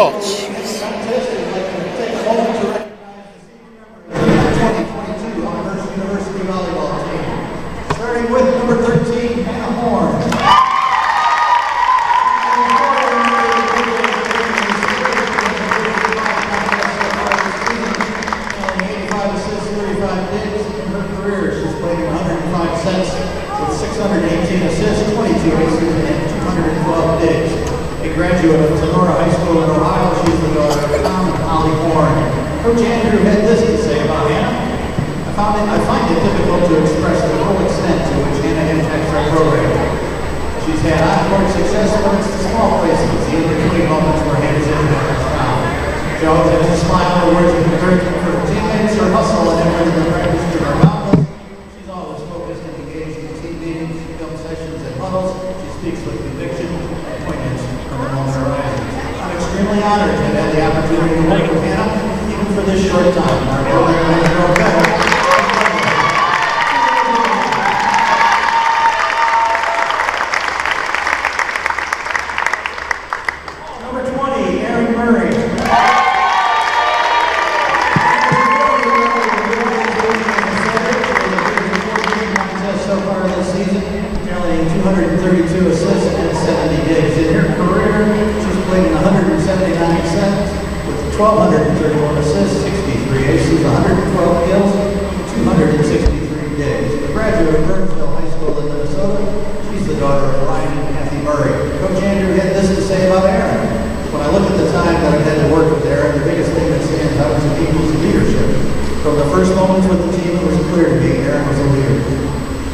coach. Elmhurst University volleyball team. Starting with number 13, Hannah Horn. 85 assists, 35 digs in her career. She's played in 105 sets with 618 assists, 22 aces, and 212 digs. A graduate of Sonora High School in Ohio, she's the daughter of Tom and Holly Horn. Coach Andrew had this to say about Hannah. I find it difficult to express the full extent to which Hannah impacts our program. She's had on-court success moments to small places, the in-between moments where Hannah's impact is found. She always has a smile and words of encouragement for her teammates, her hustle and effort in the practice to her boundless. She's always focused and engaged in team meetings, film sessions, and huddles. She speaks with conviction and poignance from her own horizons. I'm extremely honored to have had the opportunity to work with Hannah, even for this short time. Our program has grown better. So far this season, tallying 232 assists and 70 digs. In her career, she's played in 179 sets with 1,231 assists, 63 aces, 112 kills, and 263 digs. A graduate of Burnsville High School in Minnesota, she's the daughter of Ryan and Kathy Murray. Coach Andrew had this to say about Erin. When I look at the time that I've had to work with Erin, the biggest thing that stands out is equals leadership. From the first moments with the team, it was clear to me Erin was a leader.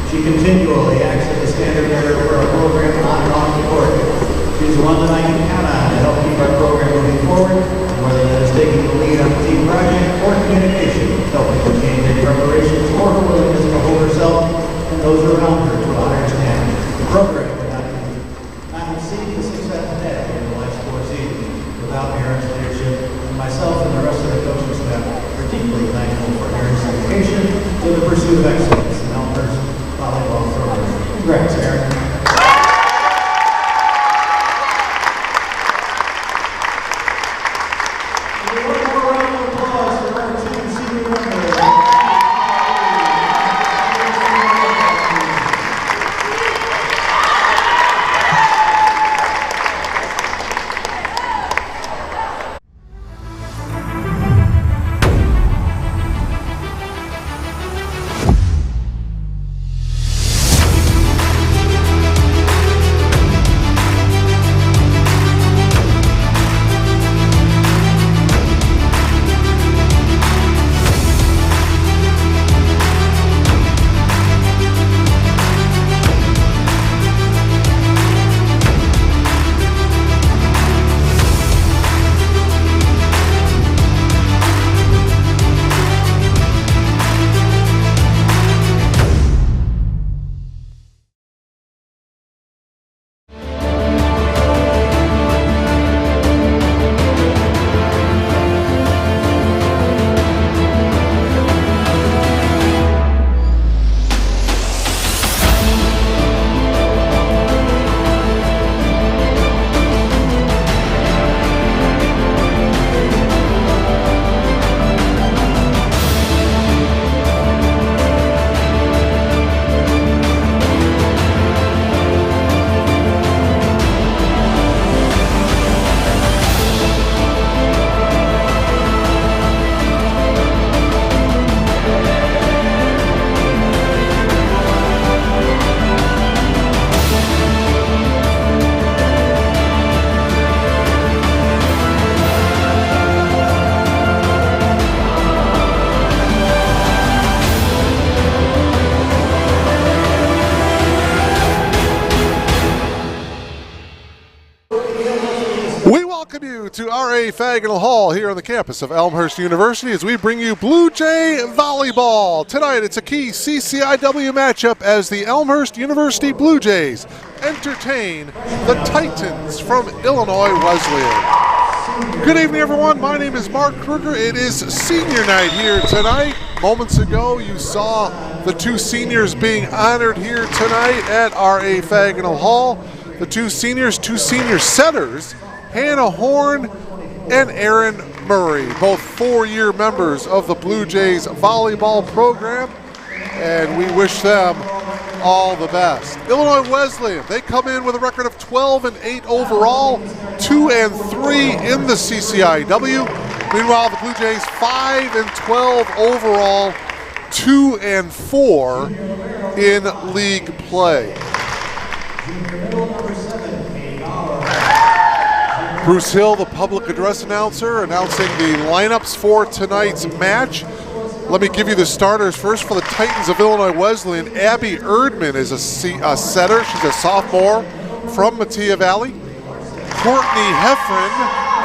She continually acts as a standard bearer for our program on and off the court. She's the one that I can count on to help keep our program moving forward, whether that is taking the lead on a team project or communication, helping with game day preparations, or her willingness to hold herself and those around her to a higher standard. The program would not have seen the success it had in the last 4 seasons without Erin's leadership, and myself and the rest of the coaching staff are deeply thankful for Erin's dedication to the pursuit of excellence in Elmhurst volleyball program. Congrats, Erin. One more round of applause for our two senior members. To RA Fagnall Hall here on the campus of Elmhurst University as we bring you Blue Jay Volleyball. Tonight it's a key CCIW matchup as the Elmhurst University Blue Jays entertain the Titans from Illinois Wesleyan. Good evening, everyone. My name is Mark Kruger. It is senior night here tonight. Moments ago you saw the two seniors being honored here tonight at RA Fagnall Hall. The two senior setters, Hannah Horn and Aaron Murray, both 4-year members of the Blue Jays volleyball program, and we wish them all the best. Illinois Wesleyan, they come in with a record of 12-8 overall, 2-3 in the CCIW. Meanwhile, the Blue Jays 5-12 overall, 2-4 in league play. Bruce Hill, the public address announcer, announcing the lineups for tonight's match. Let me give you the starters first. For the Titans of Illinois Wesleyan, Abby Erdman is a setter. She's a sophomore from Mattia Valley. Courtney Heffron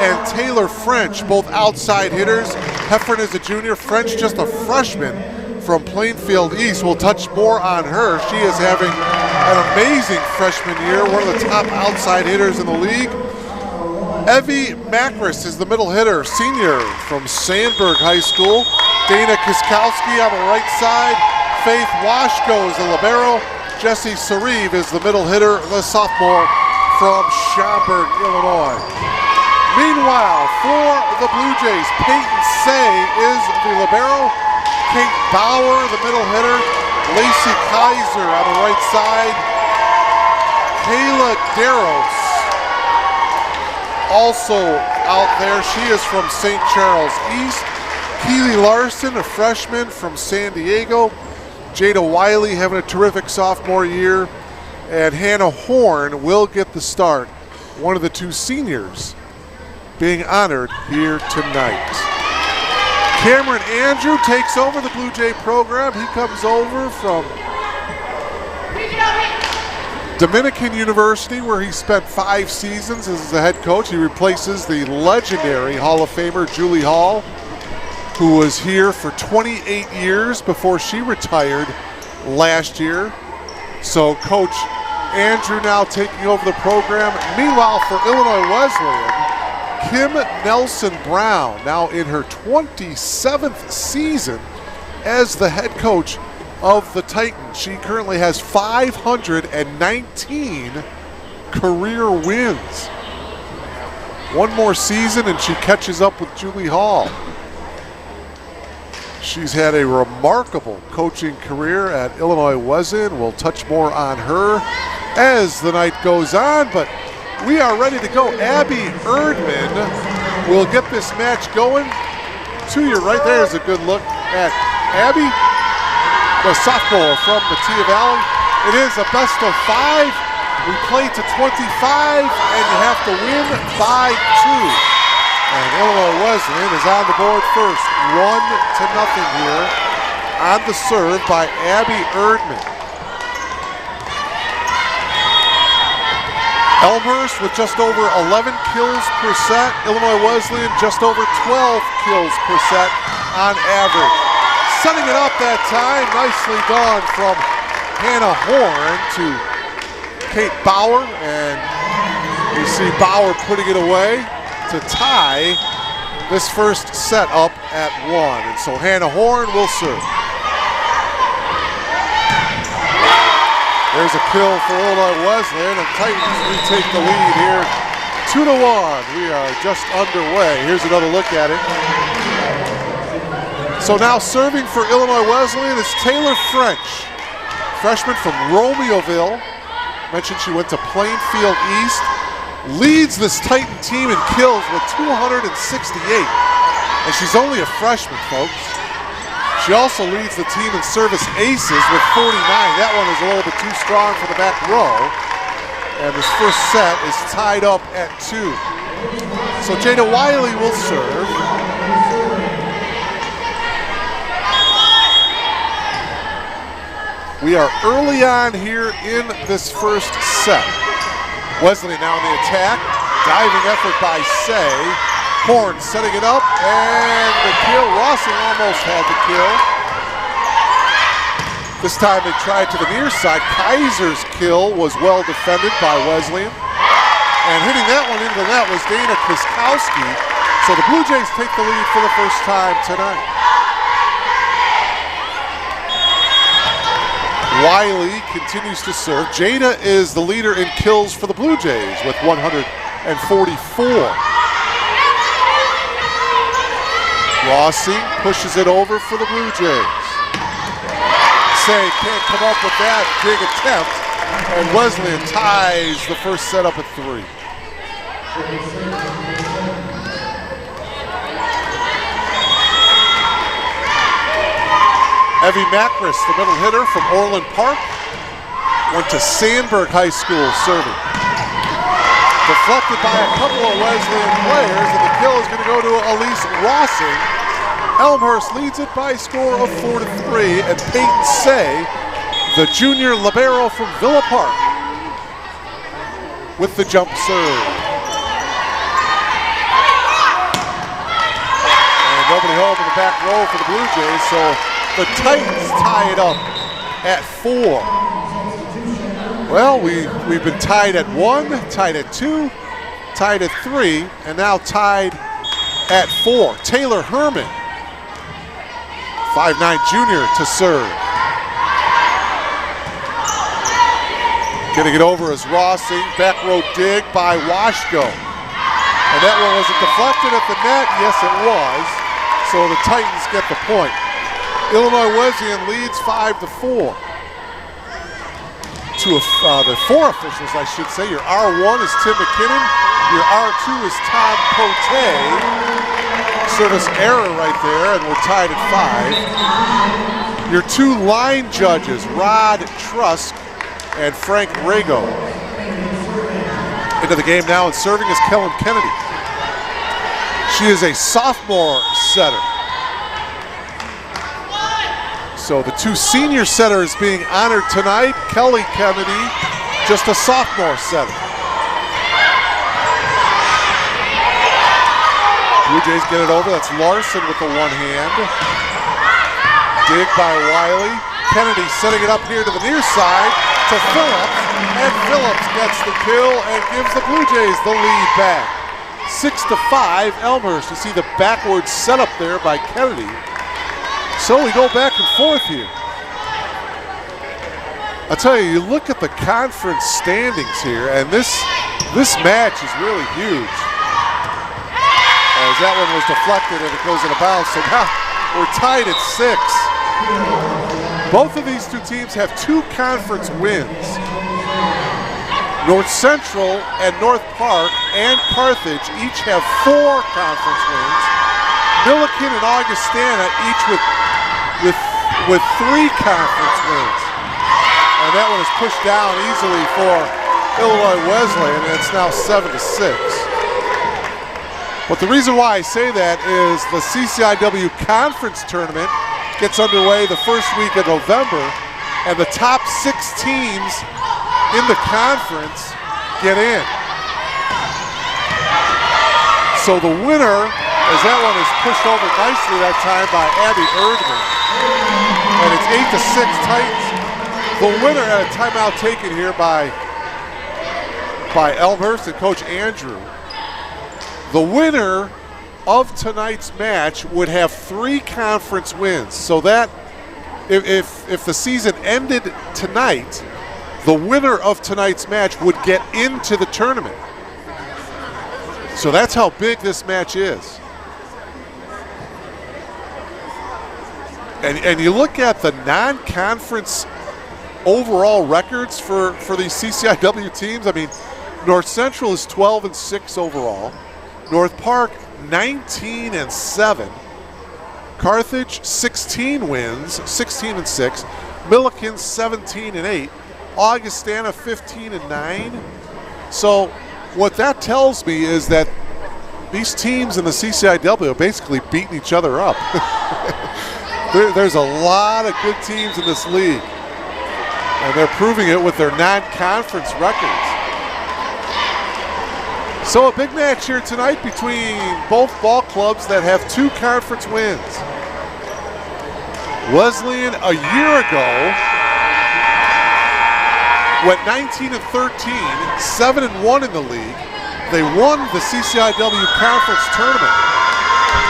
and Taylor French, both outside hitters. Heffron is a junior, French just a freshman from Plainfield East. We'll touch more on her. She is having an amazing freshman year, one of the top outside hitters in the league. Evie Macris is the middle hitter, senior from Sandburg High School. Dana Kiskowski on the right side. Faith Washko is the libero. Jessie Sarive is the middle hitter, the sophomore from Schaumburg, Illinois. Meanwhile, for the Blue Jays, Peyton Say is the libero. Kate Bauer, the middle hitter. Lacey Kaiser on the right side. Kayla Deros also out there. She is from St. Charles East. Keely Larson, a freshman from San Diego. Jada Wiley having a terrific sophomore year. And Hannah Horn will get the start. One of the two seniors being honored here tonight. Cameron Andrew takes over the Blue Jay program. He comes over from Dominican University, where he spent 5 seasons as the head coach. He replaces the legendary Hall of Famer Julie Hall, who was here for 28 years before she retired last year. So Coach Andrew now taking over the program. Meanwhile, for Illinois Wesleyan, Kim Nelson Brown, now in her 27th season as the head coach of the Titans. She currently has 519 career wins. One more season and she catches up with Julie Hall. She's had a remarkable coaching career at Illinois Wesleyan. We'll touch more on her as the night goes on, but we are ready to go. Abby Erdman will get this match going. To your right there is a good look at Abby, the sophomore from Mattia Valley. It is a best of 5. We play to 25, and you have to win by 2. And Illinois Wesleyan is on the board first, 1-0 here on the serve by Abby Erdman. Elmhurst with just over 11 kills per set. Illinois Wesleyan just over 12 kills per set on average. Setting it up that time, nicely done from Hannah Horn to Kate Bauer, and you see Bauer putting it away to tie this first set up at 1. And so Hannah Horn will serve. There's a kill for Illinois Wesleyan, and Titans retake the lead here, 2-1. We are just underway. Here's another look at it. So now serving for Illinois Wesleyan is Taylor French, freshman from Romeoville. Mentioned she went to Plainfield East. Leads this Titan team in kills with 268. And she's only a freshman, folks. She also leads the team in service aces with 49. That one is a little bit too strong for the back row. And this first set is tied up at 2. So Jada Wiley will serve. We are early on here in this first set. Wesleyan now in the attack. Diving effort by Say. Horn setting it up, and the kill. Rawson almost had the kill. This time they tried to the near side. Kaiser's kill was well defended by Wesleyan. And hitting that one into the net was Dana Kiskowski. So the Blue Jays take the lead for the first time tonight. Wiley continues to serve. Jada is the leader in kills for the Blue Jays with 144. Rossi pushes it over for the Blue Jays. Say can't come up with that big attempt, and Wesleyan ties the first set up at 3. Evie Macris, the middle hitter from Orland Park, went to Sandburg High School serving. Deflected by a couple of Wesleyan players, and the kill is going to go to Elise Rossing. Elmhurst leads it by a score of 4-3, and Peyton Say, the junior libero from Villa Park, with the jump serve. And nobody home in the back row for the Blue Jays, so the Titans tie it up at 4. Well, we've been tied at 1, tied at 2, tied at 3, and now tied at 4. Taylor Herman, 5'9" junior, to serve. Getting it over is Rossing. Back row dig by Washko. And that one wasn't deflected at the net. Yes, it was. So the Titans get the point. Illinois Wesleyan leads 5-4. The 4 officials, I should say. Your R1 is Tim McKinnon. Your R2 is Tom Cote. Service error right there, and we're tied at 5. Your 2 line judges, Rod Trusk and Frank Rago. Into the game now, and serving is Kellen Kennedy. She is a sophomore setter. So the 2 senior setters being honored tonight. Kelly Kennedy, just a sophomore setter. Blue Jays get it over. That's Larson with the one hand. Dig by Wiley. Kennedy setting it up here to the near side to Phillips, and Phillips gets the kill and gives the Blue Jays the lead back. 6-5, Elmhurst. You see the backwards setup there by Kennedy. So we go back and forth here. I'll tell you, you look at the conference standings here, and this match is really huge. As that one was deflected and it goes in a bounce, so now we're tied at 6. Both of these 2 teams have 2 conference wins. North Central and North Park and Carthage each have 4 conference wins. Milliken and Augustana each with 3 conference wins. And that one is pushed down easily for Illinois Wesleyan, and it's now 7-6. But the reason why I say that is the CCIW Conference Tournament gets underway the first week of November, and the top 6 teams in the conference get in. So the winner, as that one is pushed over nicely that time by Abby Erdman, and it's 8-6 Titans. The winner at a timeout taken here by Elmhurst and Coach Andrew. The winner of tonight's match would have 3 conference wins. So that if the season ended tonight, the winner of tonight's match would get into the tournament. So that's how big this match is. And you look at the non-conference overall records for these CCIW teams. I mean, North Central is 12-6 overall. North Park 19-7. Carthage 16 wins, 16-6. Milliken 17-8. Augustana 15-9. So what that tells me is that these teams in the CCIW are basically beating each other up. There's a lot of good teams in this league, and they're proving it with their non-conference records. So a big match here tonight between both ball clubs that have 2 conference wins. Wesleyan a year ago went 19-13, 7-1 in the league. They won the CCIW Conference Tournament.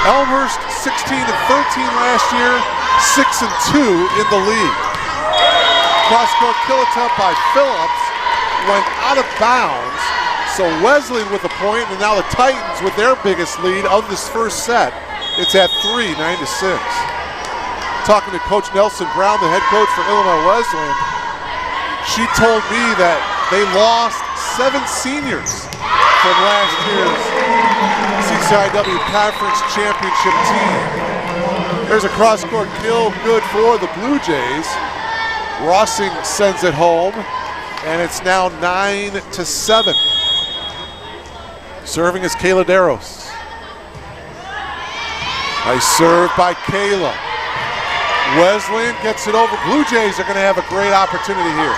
Elmhurst 16-13 last year, 6-2 in the league. Cross-court kill attempt by Phillips went out of bounds. So Wesleyan with a point, and now the Titans with their biggest lead of this first set It's at 3, 9-6. Talking to Coach Nelson Brown, the head coach for Illinois Wesleyan, she told me that they lost 7 seniors from last year's CCIW Conference Championship team. There's a cross-court kill, good for the Blue Jays. Rossing sends it home, and it's now 9-7. Serving is Kayla Deros. Nice serve by Kayla. Wesleyan gets it over. Blue Jays are going to have a great opportunity here.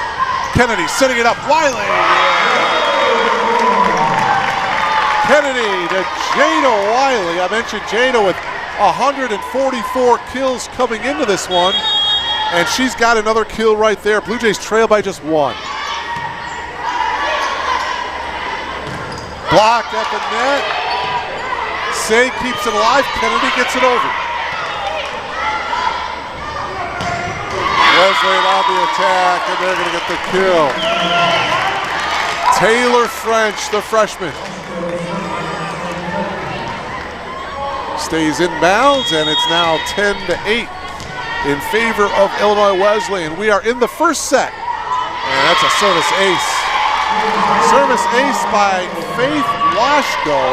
Kennedy setting it up. Wiley. Kennedy to Jada Wiley. I mentioned Jada with 144 kills coming into this one, and she's got another kill right there. Blue Jays trail by just 1. Blocked at the net. Say keeps it alive. Kennedy gets it over. Wesleyan on the attack, and they're going to get the kill. Taylor French, the freshman, stays in bounds, and it's now 10-8 in favor of Illinois Wesleyan. We are in the first set, and that's a service ace. Service ace by Faith Washko.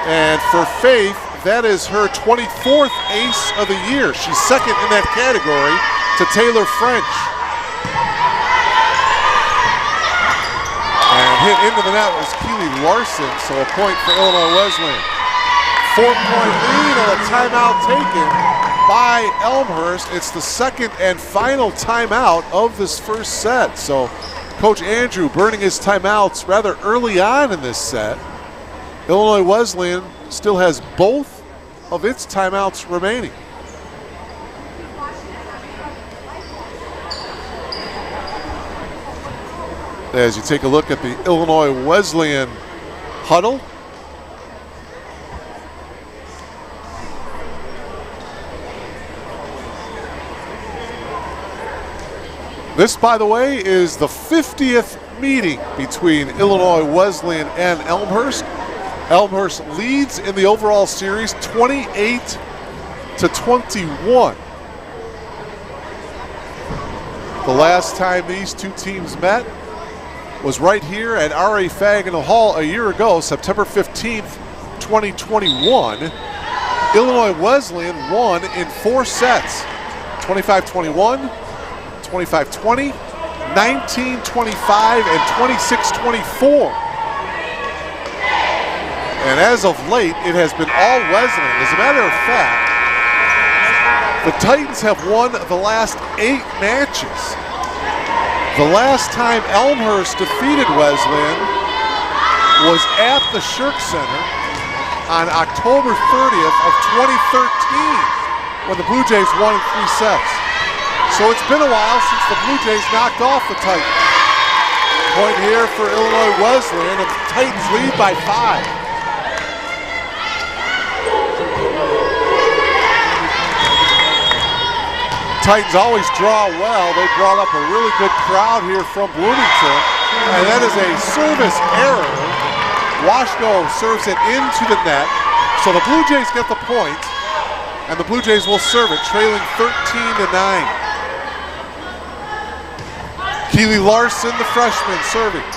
And for Faith, that is her 24th ace of the year. She's second in that category to Taylor French. And hit into the net was Keely Larson, so a point for Illinois Wesleyan. 4-point lead and a timeout taken by Elmhurst. It's the second and final timeout of this first set. So Coach Andrew burning his timeouts rather early on in this set. Illinois Wesleyan still has both of its timeouts remaining. As you take a look at the Illinois Wesleyan huddle, this, by the way, is the 50th meeting between Illinois Wesleyan and Elmhurst. Elmhurst leads in the overall series 28-21. The last time these two teams met was right here at R.A. Faginal Hall a year ago, September 15th, 2021. Illinois Wesleyan won in 4 sets, 25-21, 25-20, 19-25, and 26-24. And as of late, it has been all Wesleyan. As a matter of fact, the Titans have won the last 8 matches. The last time Elmhurst defeated Wesleyan was at the Shirk Center on October 30th of 2013 when the Blue Jays won in 3 sets. So it's been a while since the Blue Jays knocked off the Titans. Point here for Illinois Wesleyan, and the Titans lead by 5. Titans always draw well. They brought up a really good crowd here from Bloomington, and that is a service error. Washko serves it into the net, so the Blue Jays get the point, and the Blue Jays will serve it, trailing 13-9. Keely Larson, the freshman, serving.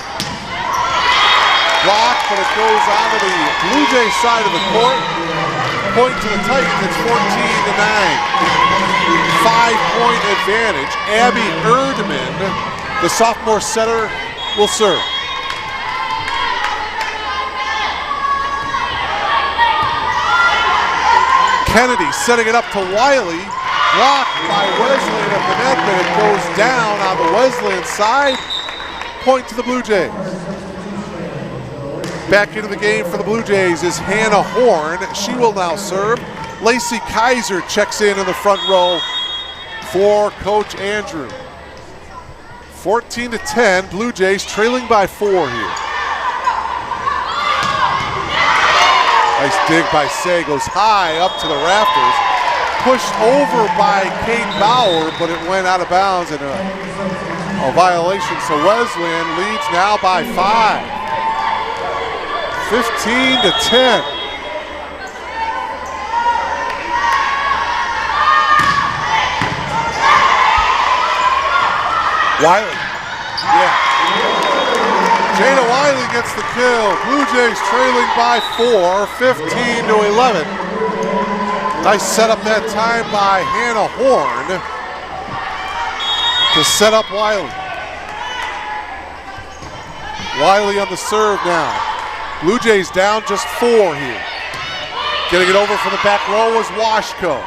Blocked, but it goes onto the Blue Jays side of the court. Point to the Titans, it's 14-9. 5-point advantage. Abby Erdman, the sophomore setter, will serve. Kennedy setting it up to Wiley. Blocked by Wesleyan at the net, but it goes down on the Wesleyan side. Point to the Blue Jays. Back into the game for the Blue Jays is Hannah Horn. She will now serve. Lacey Kaiser checks in the front row for Coach Andrew. 14-10, Blue Jays trailing by 4 here. Nice dig by Say, goes high up to the rafters. Pushed over by Kate Bauer, but it went out of bounds and a violation. So Wesleyan leads now by 5. 15-10. Wiley. Yeah. Jada Wiley gets the kill. Blue Jays trailing by 4, 15-11. Nice setup that time by Hannah Horn to set up Wiley. Wiley on the serve now. Blue Jays down just 4 here. Getting it over from the back row was Washko.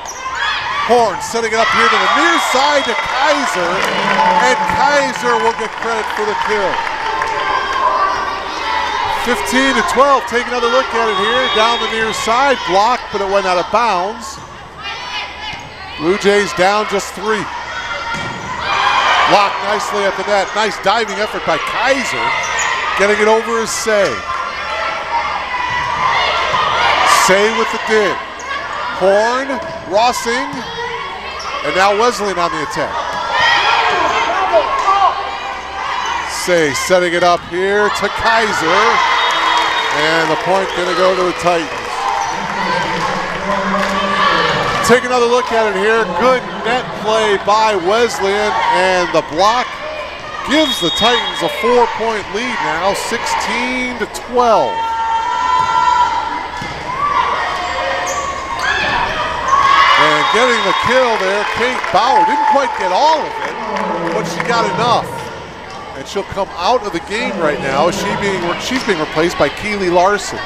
Horn setting it up here to the near side to Kaiser, and Kaiser will get credit for the kill. 15-12, take another look at it here. Down the near side, blocked, but it went out of bounds. Blue Jays down just 3. Blocked nicely at the net. Nice diving effort by Kaiser. Getting it over is Say. Say with the dig. Horn, Rossing, and now Wesleyan on the attack. Say setting it up here to Kaiser. And the point going to go to the Titans. Take another look at it here. Good net play by Wesleyan, and the block gives the Titans a 4-point lead now, 16-12. And getting the kill there, Kate Bauer didn't quite get all of it, but she got enough. And she'll come out of the game right now. She's being replaced by Keely Larson.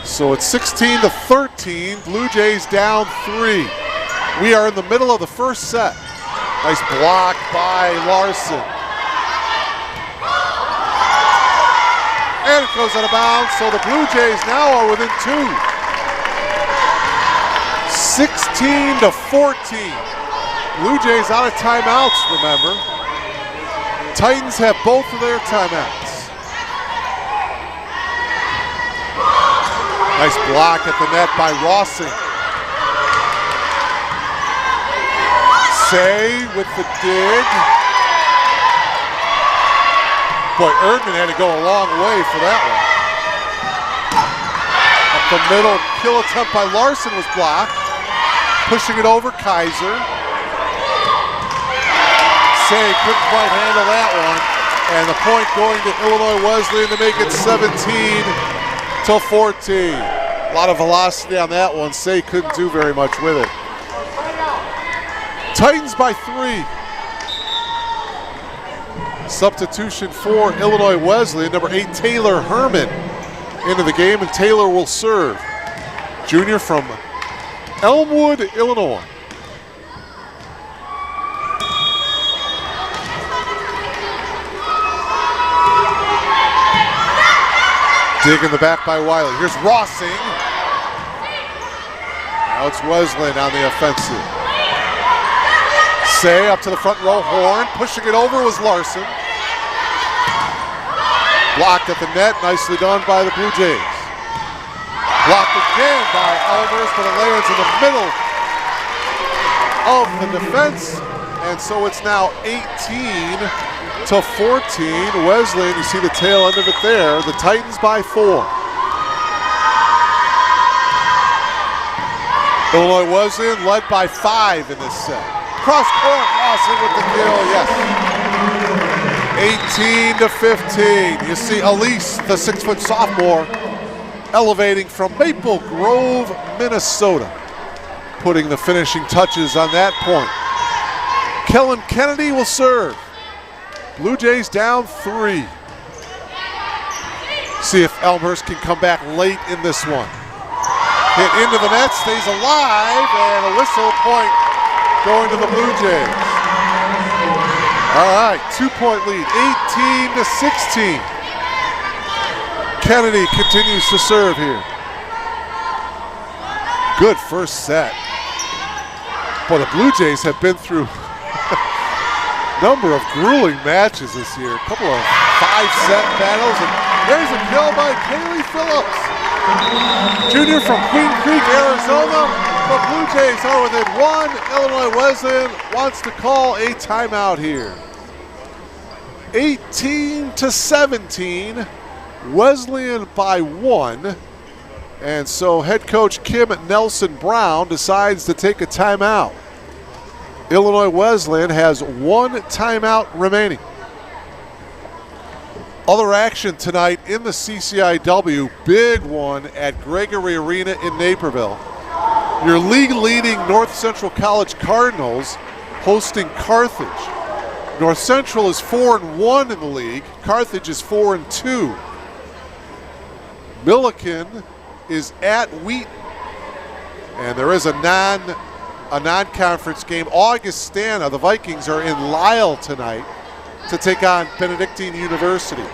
So it's 16-13. Blue Jays down 3. We are in the middle of the first set. Nice block by Larson. And it goes out of bounds. So the Blue Jays now are within 2. 16-14. Blue Jays out of timeouts, remember. Titans have both of their timeouts. Nice block at the net by Rossing. Say with the dig. Boy, Erdman had to go a long way for that one. Up the middle, kill attempt by Larson was blocked. Pushing it over, Kaiser. Say couldn't quite handle that one. And the point going to Illinois Wesleyan to make it 17-14. A lot of velocity on that one. Say couldn't do very much with it. Titans by 3. Substitution for Illinois Wesleyan. Number 8, Taylor Herman into the game, and Taylor will serve. Junior from Elmwood, Illinois. Dig in the back by Wiley. Here's Rossing. Now it's Wesleyan on the offensive. Say up to the front row. Horn pushing it over was Larson. Blocked at the net. Nicely done by the Blue Jays. Blocked again by Elmhurst, but it lands in the middle of the defense. And so it's now 18-14. Wesleyan, you see the tail end of it there. The Titans by 4. Illinois Wesleyan led by 5 in this set. Cross court, Rossing with the kill, yes. 18-15. You see Elise, the 6-foot sophomore, elevating from Maple Grove, Minnesota, putting the finishing touches on that point. Kellen Kennedy will serve. Blue Jays down 3. See if Elmhurst can come back late in this one. Hit into the net, stays alive, and a whistle point going to the Blue Jays. All right, 2-point lead, 18-16. Kennedy continues to serve here. Good first set. Boy, the Blue Jays have been through number of grueling matches this year. A couple of 5-set battles, and there's a kill by Kaylee Phillips. Junior from Queen Creek, Arizona. The Blue Jays are within 1. Illinois Wesleyan wants to call a timeout here. 18-17, Wesleyan by 1. And so head coach Kim Nelson Brown decides to take a timeout. Illinois Wesleyan has 1 timeout remaining. Other action tonight in the CCIW, big one at Gregory Arena in Naperville. Your league-leading North Central College Cardinals hosting Carthage. North Central is 4-1 in the league. Carthage is 4-2. Milliken is at Wheaton, and there is a non-conference game. Augustana, the Vikings, are in Lisle tonight to take on Benedictine University.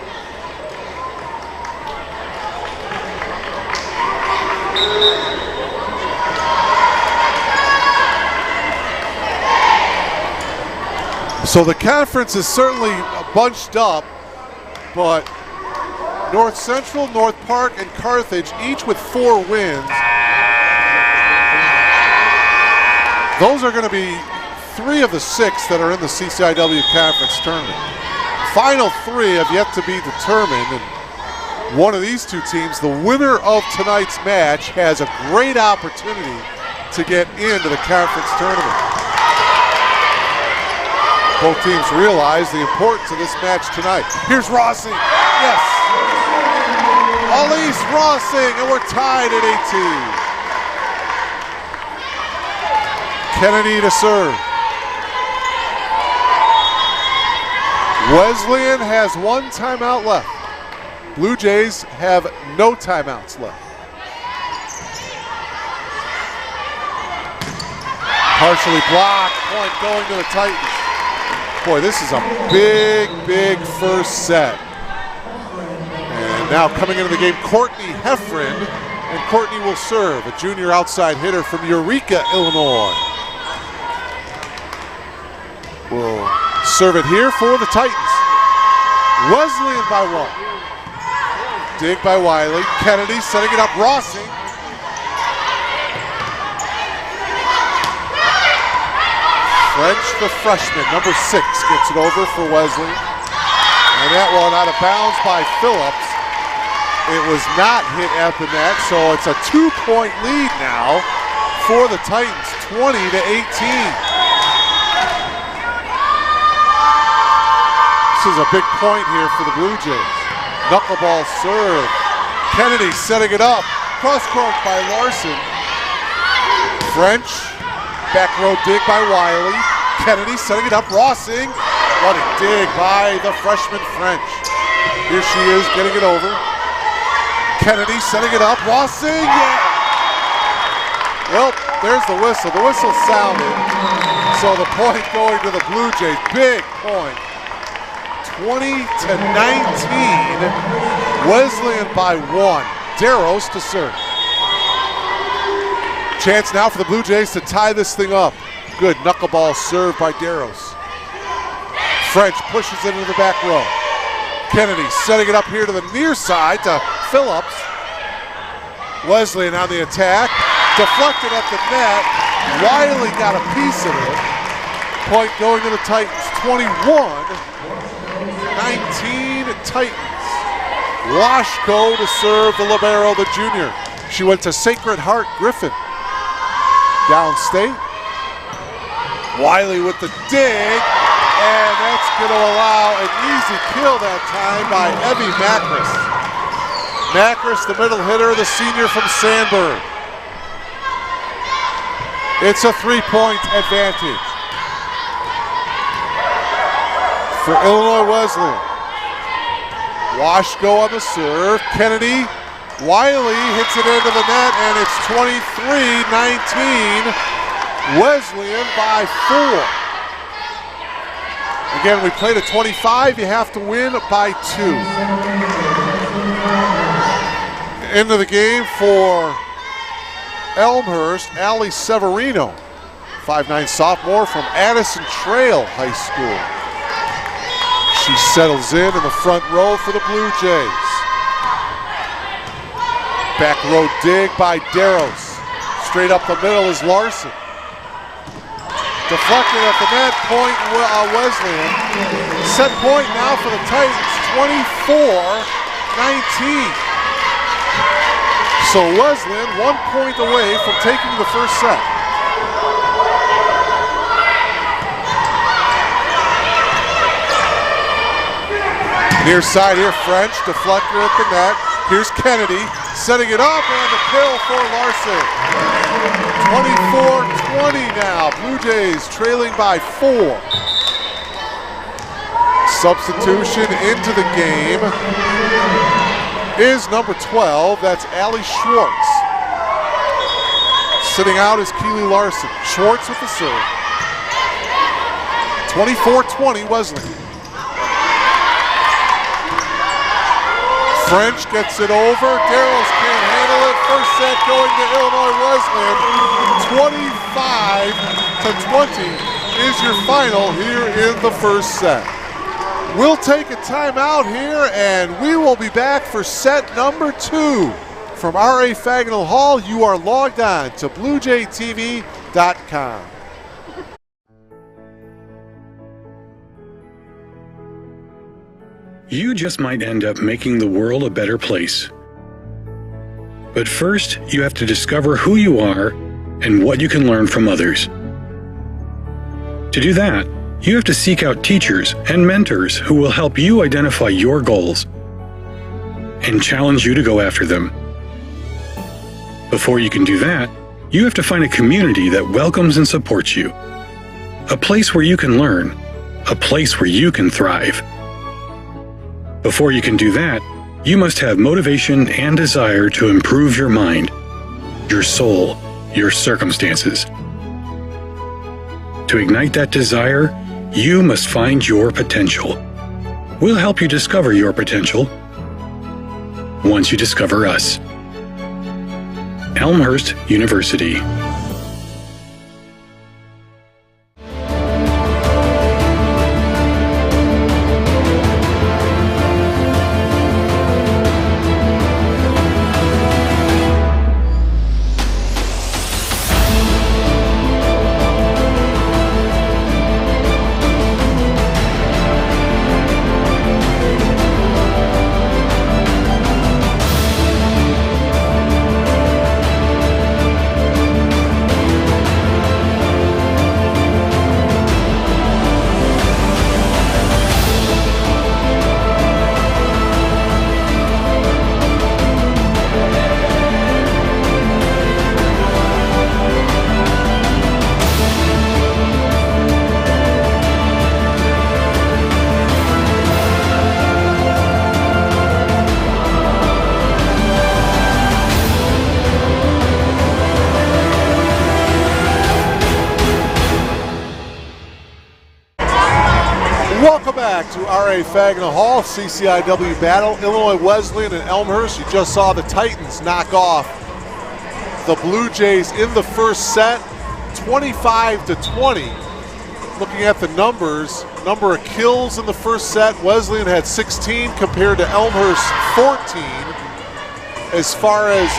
So the conference is certainly bunched up, but North Central, North Park, and Carthage, each with 4 wins. Those are going to be 3 of the 6 that are in the CCIW Conference Tournament. Final 3 have yet to be determined, and one of these 2 teams, the winner of tonight's match, has a great opportunity to get into the conference tournament. Both teams realize the importance of this match tonight. Here's Rossing. Yes. Elise Rossing, and we're tied at 18. Kennedy to serve. Wesleyan has 1 timeout left. Blue Jays have no timeouts left. Partially blocked, point going to the Titans. Boy, this is a big, big first set. And now coming into the game, Courtney Heffron, and Courtney will serve, a junior outside hitter from Eureka, Illinois. Will serve it here for the Titans. Wesleyan by 1. Dig by Wiley. Kennedy setting it up. Rossing. French, the freshman, number 6, gets it over for Wesleyan. And that one out of bounds by Phillips. It was not hit at the net, so it's a 2-point lead now for the Titans, 20 to 18. This is a big point here for the Blue Jays. Knuckleball serve. Kennedy setting it up. Cross court by Larson. French. Back row dig by Wiley. Kennedy setting it up. Rossing. What a dig by the freshman French. Here she is getting it over. Kennedy setting it up. Rossing. Yeah. Well, there's the whistle. The whistle sounded. So the point going to the Blue Jays. Big point. 20 to 19. Wesleyan by 1. Darrows to serve. Chance now for the Blue Jays to tie this thing up. Good knuckleball serve by Darrows. French pushes it into the back row. Kennedy setting it up here to the near side to Phillips. Wesleyan on the attack. Deflected at the net. Wiley got a piece of it. Point going to the Titans. 21-19 Titans. Washko to serve the libero, the junior. She went to Sacred Heart Griffin. Downstate. Wiley with the dig, and that's going to allow an easy kill that time by Evie Macris. Macris, the middle hitter, the senior from Sandburg. It's a 3-point advantage for Illinois Wesleyan. Washko on the serve. Kennedy. Wiley hits it into the net, and it's 23-19. Wesleyan by 4. Again, we played at 25. You have to win by 2. Into the game for Elmhurst, Allie Severino, 5'9" sophomore from Addison Trail High School. She settles in the front row for the Blue Jays. Back row dig by Darrows. Straight up the middle is Larson. Deflected at the net, point Wesleyan. Set point now for the Titans, 24-19. So Wesleyan 1 point away from taking the first set. Near side here, French, deflector at the net. Here's Kennedy, setting it up, and the kill for Larson. 24-20 now. Blue Jays trailing by 4. Substitution into the game is number 12. That's Allie Schwartz. Sitting out is Keely Larson. Schwartz with the serve. 24-20 Wesleyan. French gets it over. Darrells can't handle it. First set going to Illinois Wesleyan. 25-20 is your final here in the first set. We'll take a timeout here, and we will be back for set number 2. From R.A. Fagnall Hall, you are logged on to BlueJayTV.com. You just might end up making the world a better place. But first, you have to discover who you are and what you can learn from others. To do that, you have to seek out teachers and mentors who will help you identify your goals and challenge you to go after them. Before you can do that, you have to find a community that welcomes and supports you. A place where you can learn. A place where you can thrive. Before you can do that, you must have motivation and desire to improve your mind, your soul, your circumstances. To ignite that desire, you must find your potential. We'll help you discover your potential once you discover us. Elmhurst University. Welcome back to R.A. Fagnall Hall, CCIW battle, Illinois Wesleyan and Elmhurst. You just saw the Titans knock off the Blue Jays in the first set, 25-20. Looking at the numbers, number of kills in the first set, Wesleyan had 16 compared to Elmhurst 14. As far as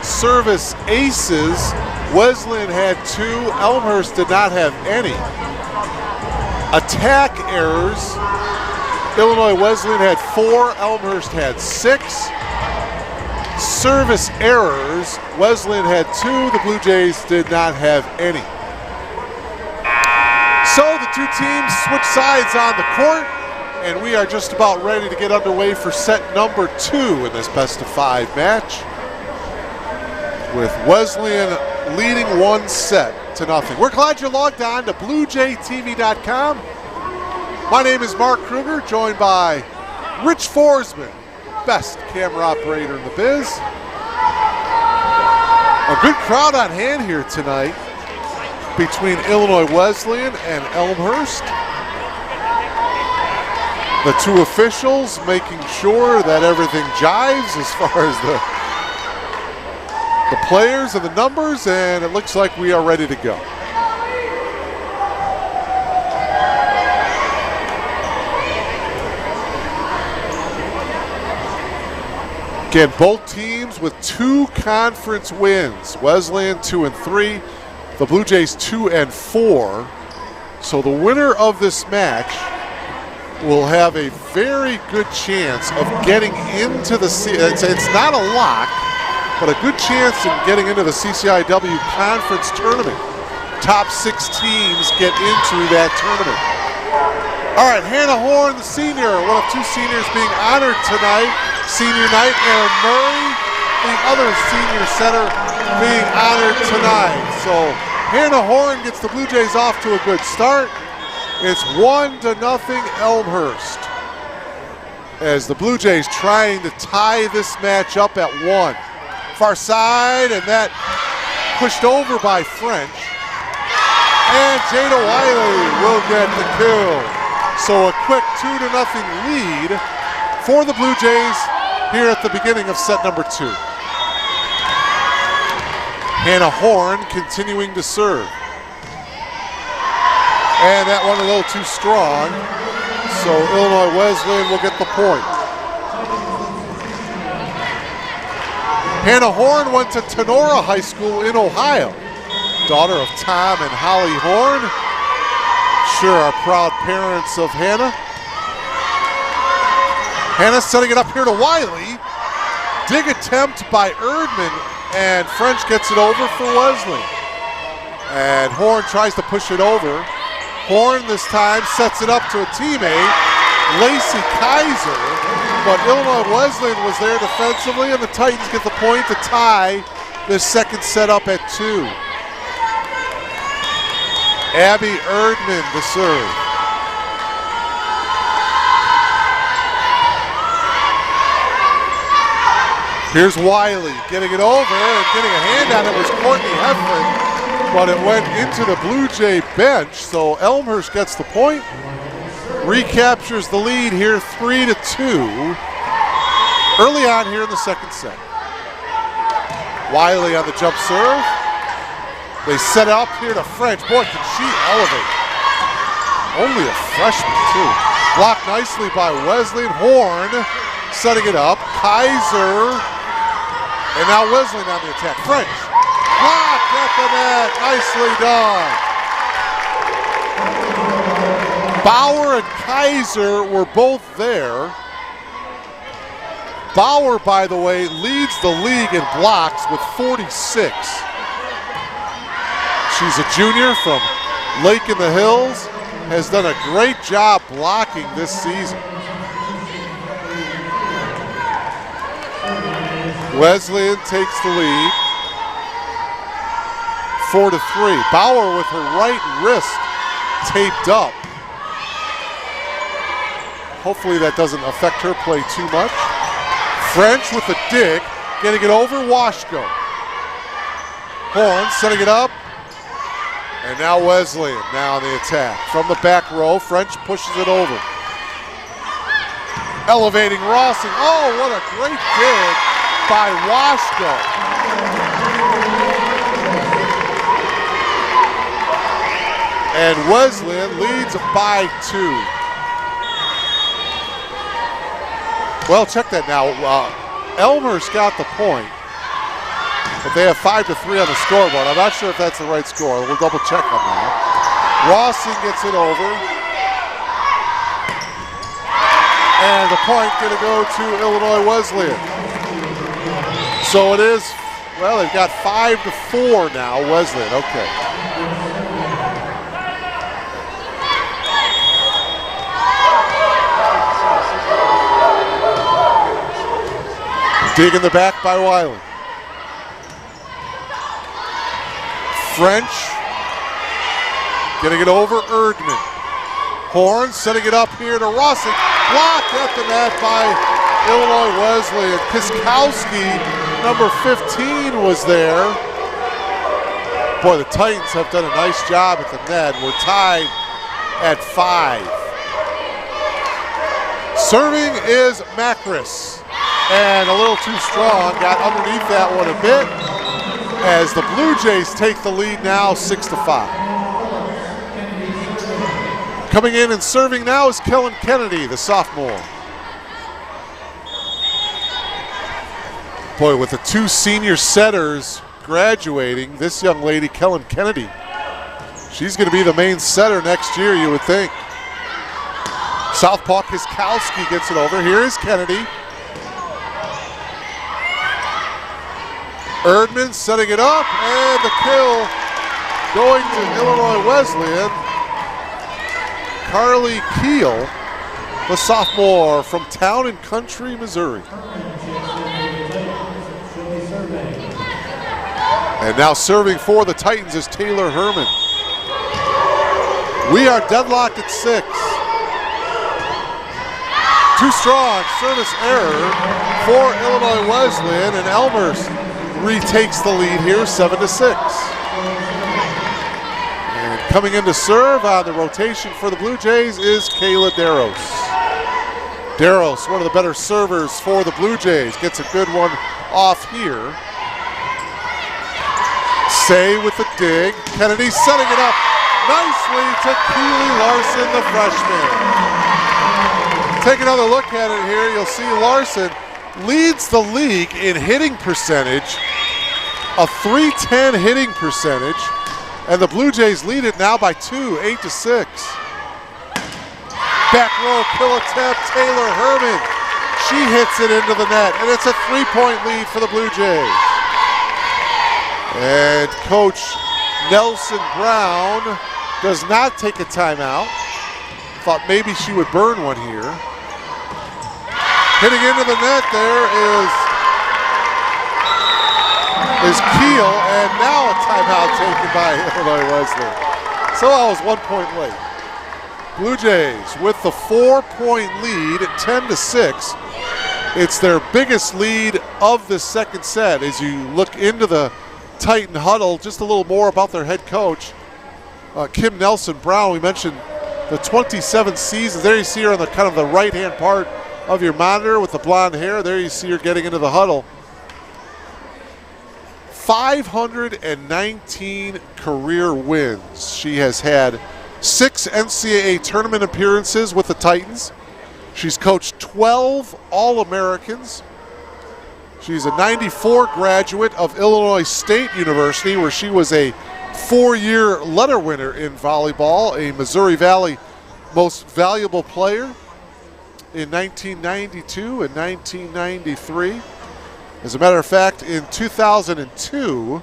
service aces, Wesleyan had 2, Elmhurst did not have any. Attack errors, Illinois Wesleyan had 4, Elmhurst had 6. Service errors, Wesleyan had 2, the Blue Jays did not have any. So the two teams switch sides on the court, and we are just about ready to get underway for set number 2 in this best-of-5 match, with Wesleyan leading 1-0. We're glad you're logged on to BlueJayTV.com. My name is Mark Kruger, joined by Rich Forsman, best camera operator in the biz. A good crowd on hand here tonight between Illinois Wesleyan and Elmhurst. The two officials making sure that everything jives as far as the players and the numbers, and it looks like we are ready to go. Again, both teams with 2 conference wins. Wesleyan 2-3, the Blue Jays 2-4. So the winner of this match will have a very good chance of getting into the it's not a lock, but a good chance in getting into the CCIW conference tournament. Top 6 teams get into that tournament. All right, Hannah Horn, the senior, one of two seniors being honored tonight. Senior night, Aaron Murray, the other senior setter being honored tonight. So Hannah Horn gets the Blue Jays off to a good start. It's 1-0 Elmhurst, as the Blue Jays trying to tie this match up at 1. Far side, and that pushed over by French. And Jada Wiley will get the kill. So a quick 2-0 lead for the Blue Jays here at the beginning of set number 2. Hannah Horn continuing to serve. And that one a little too strong. So Illinois Wesleyan will get the point. Hannah Horn went to Tenora High School in Ohio. Daughter of Tom and Holly Horn. Sure are proud parents of Hannah. Hannah setting it up here to Wiley. Dig attempt by Erdman, and French gets it over for Wesleyan. And Horn tries to push it over. Horn this time sets it up to a teammate, Lacey Kaiser, but Illinois Wesleyan was there defensively, and the Titans get the point to tie this second set up at 2. Abby Erdman to serve. Here's Wiley getting it over, and getting a hand on it was Courtney Heflin, but it went into the Blue Jay bench, so Elmhurst gets the point. Recaptures the lead here 3-2 early on here in the second set. Wiley on the jump serve. They set it up here to French. Boy, can she elevate. Only a freshman, too. Blocked nicely by Wesleyan. Horn setting it up. Kaiser. And now Wesleyan on the attack. French. Blocked at the net. Nicely done. Bauer and Kaiser were both there. Bauer, by the way, leads the league in blocks with 46. She's a junior from Lake in the Hills, has done a great job blocking this season. Wesleyan takes the lead, 4-3. Bauer with her right wrist taped up. Hopefully that doesn't affect her play too much. French with the dig, getting it over Washko. Horn setting it up. And now Wesleyan now on the attack. From the back row, French pushes it over. Elevating Rossing. Oh, what a great dig by Washko. And Wesleyan leads by 2. Well, check that now. Elmhurst got the point, but they have 5-3 on the scoreboard. I'm not sure if that's the right score. We'll double check on that. Rossing gets it over. And the point going to go to Illinois Wesleyan. So it is, well, they've got 5-4 now, Wesleyan. Okay. Dig in the back by Wiley. French getting it over Erdman. Horn setting it up here to Rossing. Blocked at the net by Illinois Wesleyan. Piskowski, number 15, was there. Boy, the Titans have done a nice job at the net. We're tied at 5. Serving is Macris. And a little too strong, got underneath that one a bit, as the Blue Jays take the lead now 6-5. Coming in and serving now is Kellen Kennedy, the sophomore. Boy, with the 2 senior setters graduating, this young lady, Kellen Kennedy, she's going to be the main setter next year, you would think. Southpaw Kiskowski gets it over. Here is Kennedy. Erdman setting it up, and the kill going to Illinois Wesleyan. Carly Keel, the sophomore from Town and Country, Missouri. And now serving for the Titans is Taylor Herman. We are deadlocked at 6. Too strong, service error for Illinois Wesleyan, and Elmhurst retakes the lead here, 7-6. And coming in to serve on the rotation for the Blue Jays is Kayla Daros. Daros, one of the better servers for the Blue Jays, gets a good one off here. Say with the dig. Kennedy setting it up nicely to Keely Larson, the freshman. Take another look at it here. You'll see Larson leads the league in hitting percentage, a .310 hitting percentage, and the Blue Jays lead it now by 2, 8-6. Back row kill attempt, Taylor Herman. She hits it into the net, and it's a 3-point lead for the Blue Jays. And Coach Nelson Brown does not take a timeout. Thought maybe she would burn one here. Hitting into the net there is Keel, and now a timeout taken by Illinois Wesleyan. So I was 1 point late. Blue Jays with the 4-point lead at 10-6. It's their biggest lead of the second set. As you look into the Titan huddle, just a little more about their head coach, Kim Nelson Brown. We mentioned the 27 seasons. There you see her on the kind of the right-hand part of your monitor with the blonde hair. There you see her getting into the huddle. 519 career wins. She has had 6 NCAA tournament appearances with the Titans. She's coached 12 All-Americans. She's a 94 graduate of Illinois State University, where she was a 4-year letter winner in volleyball, a Missouri Valley Most Valuable Player in 1992 and 1993. As a matter of fact, in 2002,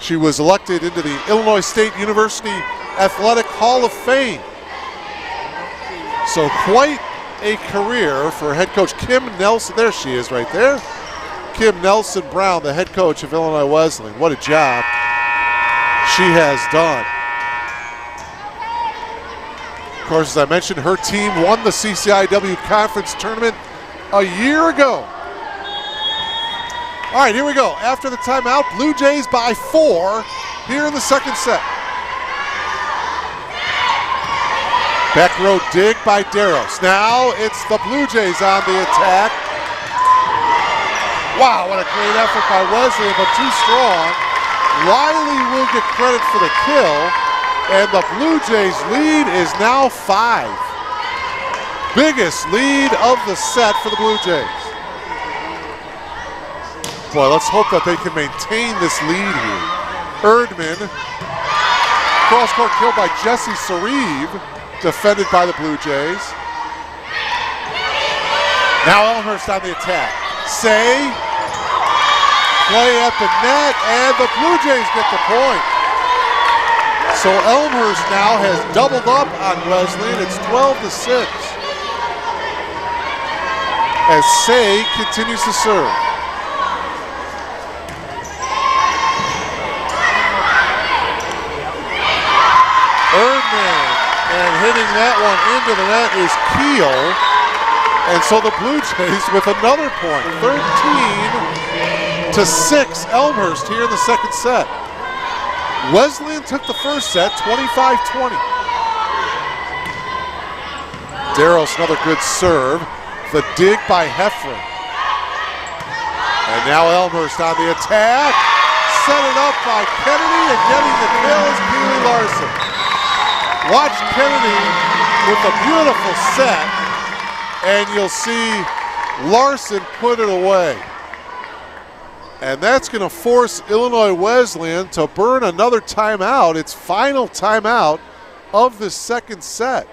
she was elected into the Illinois State University Athletic Hall of Fame. So quite a career for head coach Kim Nelson. There she is right there. Kim Nelson Brown, the head coach of Illinois Wesleyan. What a job she has done. Of course, as I mentioned, her team won the CCIW Conference Tournament a year ago. All right, here we go. After the timeout, Blue Jays by 4 here in the second set. Back row dig by Daros. Now it's the Blue Jays on the attack. Wow, what a great effort by Wesleyan, but too strong. Wiley will get credit for the kill, and the Blue Jays lead is now 5. Biggest lead of the set for the Blue Jays. Boy, let's hope that they can maintain this lead here. Erdman, cross-court kill by Jesse Sareve, defended by the Blue Jays. Now Elmhurst on the attack. Say, play at the net, and the Blue Jays get the point. So Elmhurst now has doubled up on Wesleyan. It's 12-6. As Say continues to serve. Erdman, and hitting that one into the net is Keel. And so the Blue Jays with another point, 13-6 Elmhurst here in the second set. Wesleyan took the first set, 25-20. Daros, another good serve. The dig by Heffron. And now Elmhurst on the attack. Set it up by Kennedy, and getting the kill is Keely Larson. Watch Kennedy with a beautiful set, and you'll see Larson put it away. And that's going to force Illinois Wesleyan to burn another timeout. Its final timeout of the second set.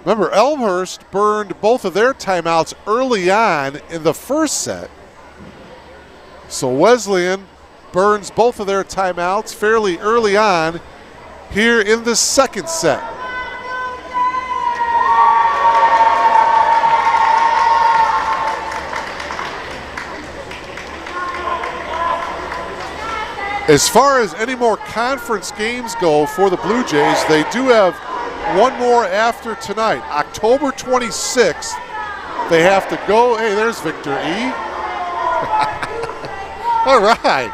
Remember, Elmhurst burned both of their timeouts early on in the first set. So Wesleyan burns both of their timeouts fairly early on here in the second set. As far as any more conference games go for the Blue Jays, they do have one more after tonight. October 26th, they have to go. Hey, there's Victor E. All right.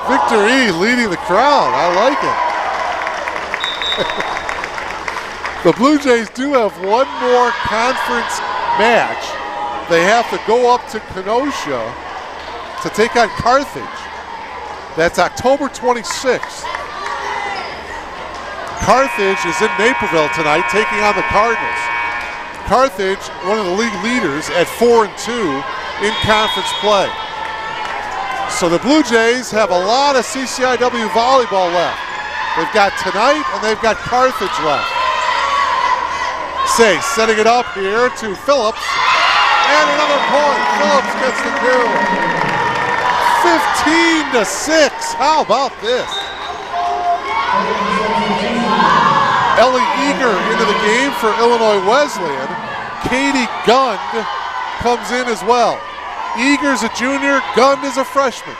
Victor E leading the crowd. I like it. The Blue Jays do have one more conference match. They have to go up to Kenosha to take on Carthage. That's October 26th. Carthage is in Naperville tonight taking on the Cardinals. Carthage, one of the league leaders at 4-2 in conference play. So the Blue Jays have a lot of CCIW volleyball left. They've got tonight and they've got Carthage left. Say, setting it up here to Phillips. And another point. Phillips gets the kill. 15-6. How about this? Ellie Eager into the game for Illinois Wesleyan. Katie Gund comes in as well. Eager's a junior, Gund is a freshman.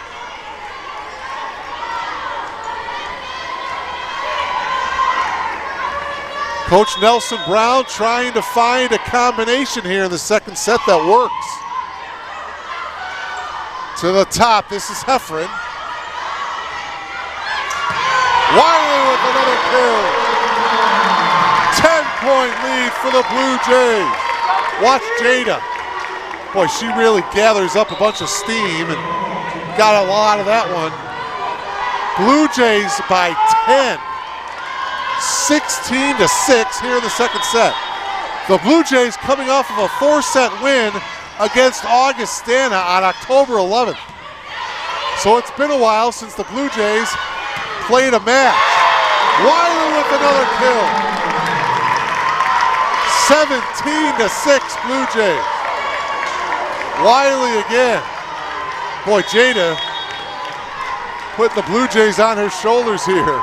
Coach Nelson Brown trying to find a combination here in the second set that works. To the top, this is Heffron. Wiley with another kill. 10-point lead for the Blue Jays. Watch Jada. Boy, she really gathers up a bunch of steam and got a lot of that one. Blue Jays by 10. 16-6 here in the second set. The Blue Jays coming off of a 4-set win against Augustana on October 11th. So it's been a while since the Blue Jays played a match. Wiley with another kill. 17-6 Blue Jays. Wiley again. Boy, Jada put the Blue Jays on her shoulders here.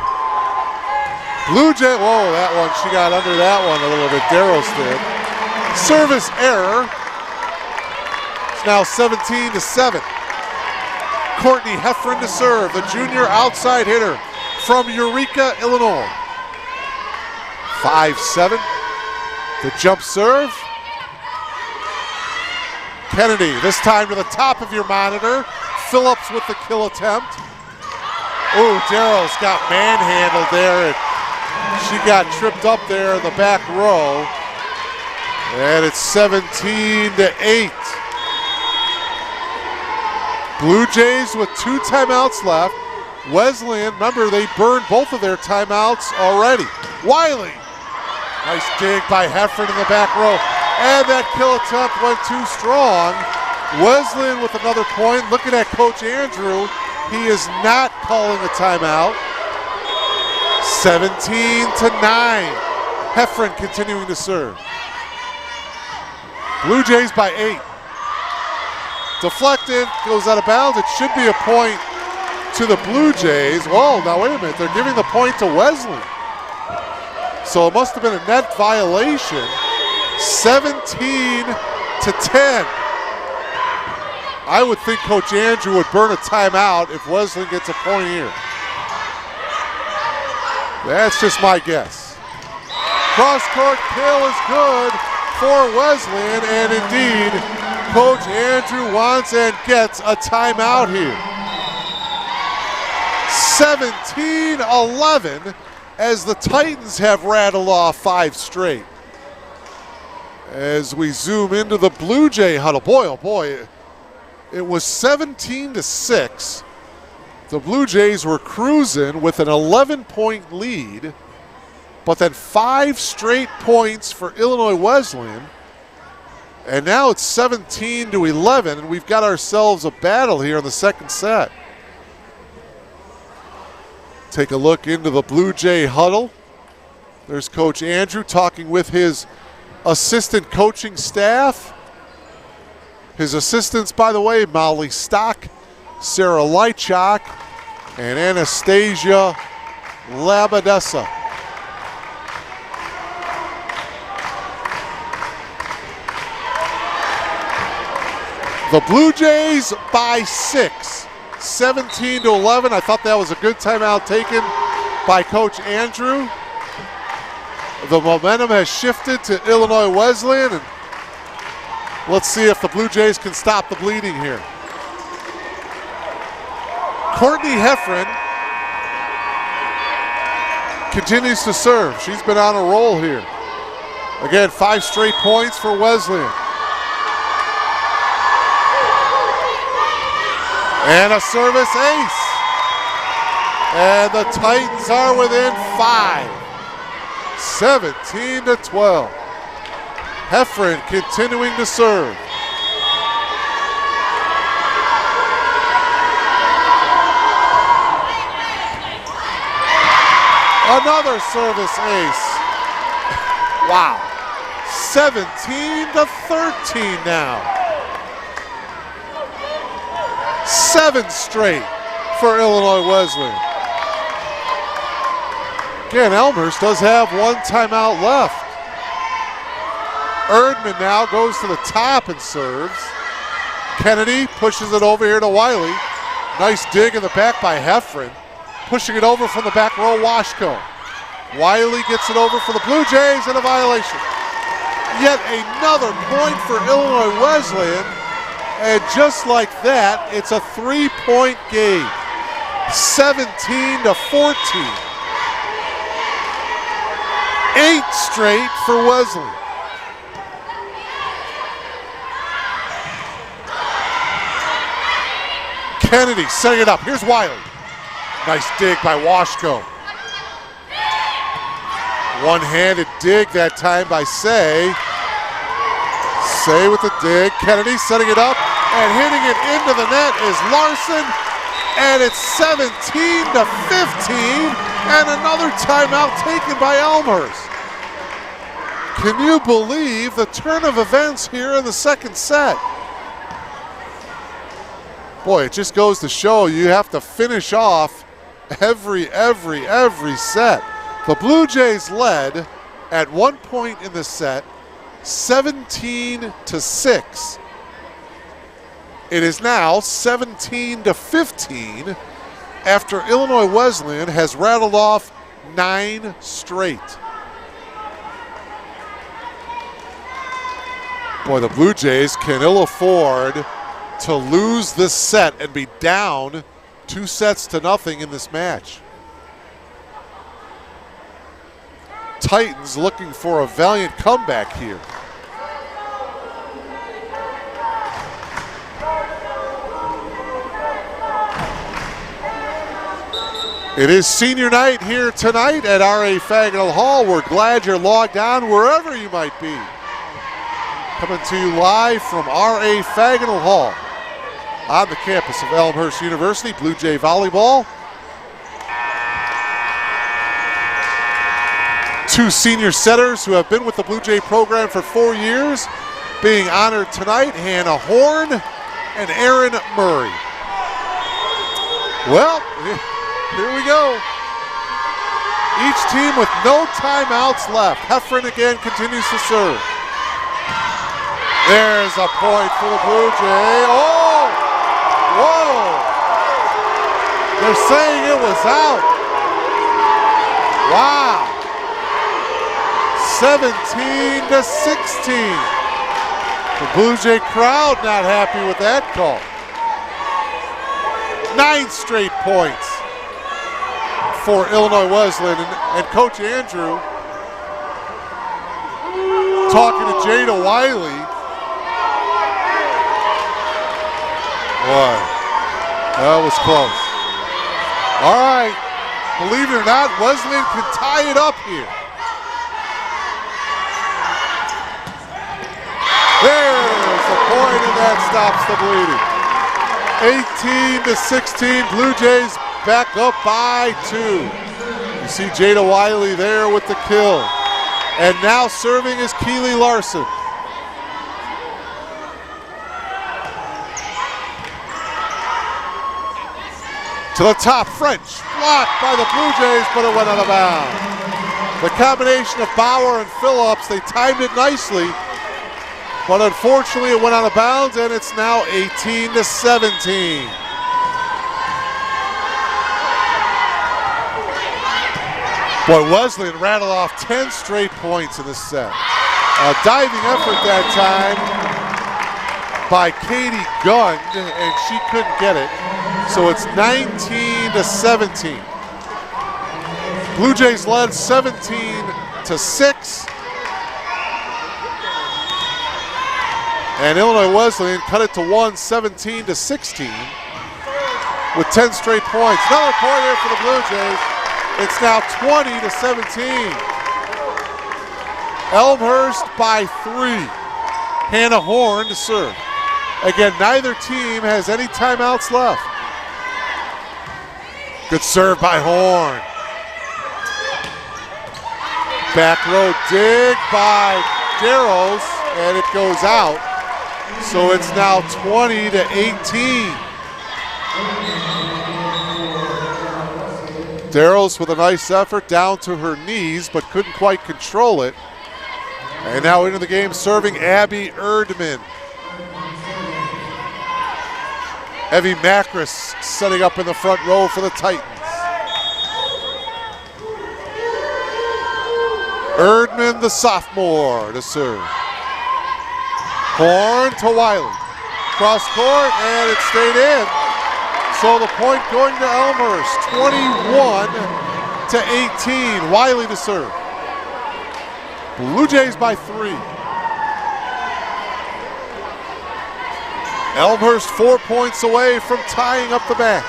Blue Jay, whoa, that one, she got under that one a little bit, Darrow's did. Service error. It's now 17-7. Courtney Heffron to serve, the junior outside hitter from Eureka, Illinois. 5-7. The jump serve. Kennedy, this time to the top of your monitor. Phillips with the kill attempt. Oh, Darrow's got manhandled there. She got tripped up there in the back row. And it's 17-8. Blue Jays with 2 timeouts left. Wesleyan, remember they burned both of their timeouts already. Wiley, nice dig by Heffron in the back row. And that kill attempt went too strong. Wesleyan with another point. Looking at Coach Andrew, he is not calling a timeout. 17-9. Heffron continuing to serve. Blue Jays by 8. Deflected, goes out of bounds. It should be a point to the Blue Jays. Whoa, now wait a minute. They're giving the point to Wesleyan. So it must have been a net violation. 17-10. I would think Coach Andrew would burn a timeout if Wesleyan gets a point here. That's just my guess. Cross-court kill is good for Wesleyan, and indeed, Coach Andrew wants and gets a timeout here. 17-11 as the Titans have rattled off 5 straight. As we zoom into the Blue Jay huddle, boy, oh boy, it was 17-6. The Blue Jays were cruising with an 11-point lead, but then 5 straight points for Illinois Wesleyan. And now it's 17-11, and we've got ourselves a battle here in the second set. Take a look into the Blue Jay huddle. There's Coach Andrew talking with his assistant coaching staff. His assistants, by the way, Molly Stock, Sarah Lychak, and Anastasia Labadessa. The Blue Jays by 6. 17-11. I thought that was a good timeout taken by Coach Andrew. The momentum has shifted to Illinois Wesleyan, and let's see if the Blue Jays can stop the bleeding here. Courtney Heffron continues to serve. She's been on a roll here. Again, 5 straight points for Wesleyan. And a service ace. And the Titans are within 5. 17-12. Heffron continuing to serve. Another service ace. Wow. 17-13 now. 7 straight for Illinois Wesleyan. Again, Elmhurst does have 1 timeout left. Erdman now goes to the top and serves. Kennedy pushes it over here to Wiley. Nice dig in the back by Heffron. Pushing it over from the back row, Washko. Wiley gets it over for the Blue Jays and a violation. Yet another point for Illinois Wesleyan. And just like that, it's a 3-point game. 17-14. 8 straight for Wesleyan. Kennedy setting it up. Here's Wiley. Nice dig by Washko. One-handed dig that time by Say. Say with the dig. Kennedy setting it up and hitting it into the net is Larson. And it's 17-15. And another timeout taken by Elmhurst. Can you believe the turn of events here in the second set? Boy, it just goes to show you have to finish off every set. The Blue Jays led at one point in the set, 17-6. It is now 17-15 after Illinois Wesleyan has rattled off 9 straight. Boy, the Blue Jays can ill afford to lose this set and be down 2-0 in this match. Titans looking for a valiant comeback here. It is senior night here tonight at R.A. Fagnall Hall. We're glad you're logged on wherever you might be. Coming to you live from R.A. Fagnall Hall on the campus of Elmhurst University. Blue Jay Volleyball. 2 senior setters who have been with the Blue Jay program for 4 years being honored tonight, Hannah Horn and Erin Murray. Well, here we go. Each team with no timeouts left. Heffron again continues to serve. There's a point for the Blue Jay. Oh! Whoa! They're saying it was out. Wow. 17-16. The Blue Jay crowd not happy with that call. 9 straight points for Illinois Wesleyan. And Coach Andrew talking to Jada Wiley. Boy, that was close. All right, believe it or not, Wesleyan can tie it up here. There's the point, and that stops the bleeding. 18-16, Blue Jays back up by 2. You see Jada Wiley there with the kill. And now serving is Keely Larson. To the top, French, blocked by the Blue Jays, but it went out of bounds. The combination of Bauer and Phillips, they timed it nicely, but unfortunately it went out of bounds, and it's now 18-17. Boy, Wesleyan rattled off 10 straight points in this set. A diving effort that time by Katie Gund, and she couldn't get it. So it's 19-17. Blue Jays led 17-6. And Illinois Wesleyan cut it to 17-16 with 10 straight points. Another point here for the Blue Jays. It's now 20-17. Elmhurst by 3. Hannah Horn to serve. Again, neither team has any timeouts left. Good serve by Horn. Back row dig by Darrows, and it goes out. So it's now 20-18. Darrows with a nice effort down to her knees, but couldn't quite control it. And now into the game serving Abby Erdman. Evie Macris setting up in the front row for the Titans. Erdman, the sophomore, to serve. Horn to Wiley. Cross court, and it stayed in. So the point going to Elmhurst, 21-18. Wiley to serve. Blue Jays by 3. Elmhurst 4 points away from tying up the match.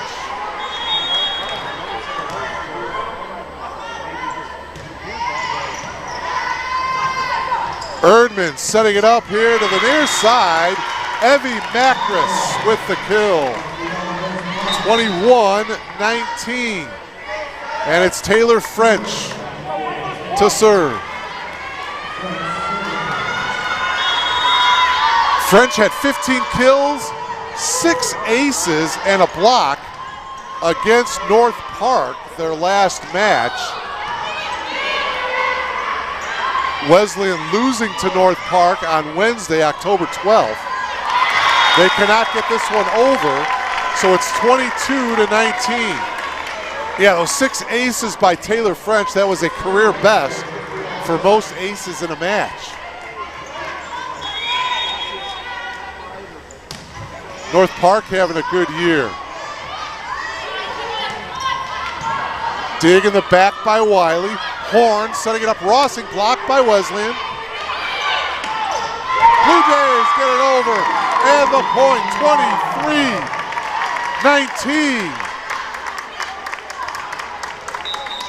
Erdman setting it up here to the near side. Evie Macris with the kill. 21-19. And it's Taylor French to serve. French had 15 kills, 6 aces, and a block against North Park, their last match. Wesleyan losing to North Park on Wednesday, October 12th. They cannot get this one over, so it's 22-19. Yeah, those 6 aces by Taylor French, that was a career best for most aces in a match. North Park having a good year. Dig in the back by Wiley. Horn setting it up. Rossing blocked by Wesleyan. Blue Jays get it over. And the point, 23-19.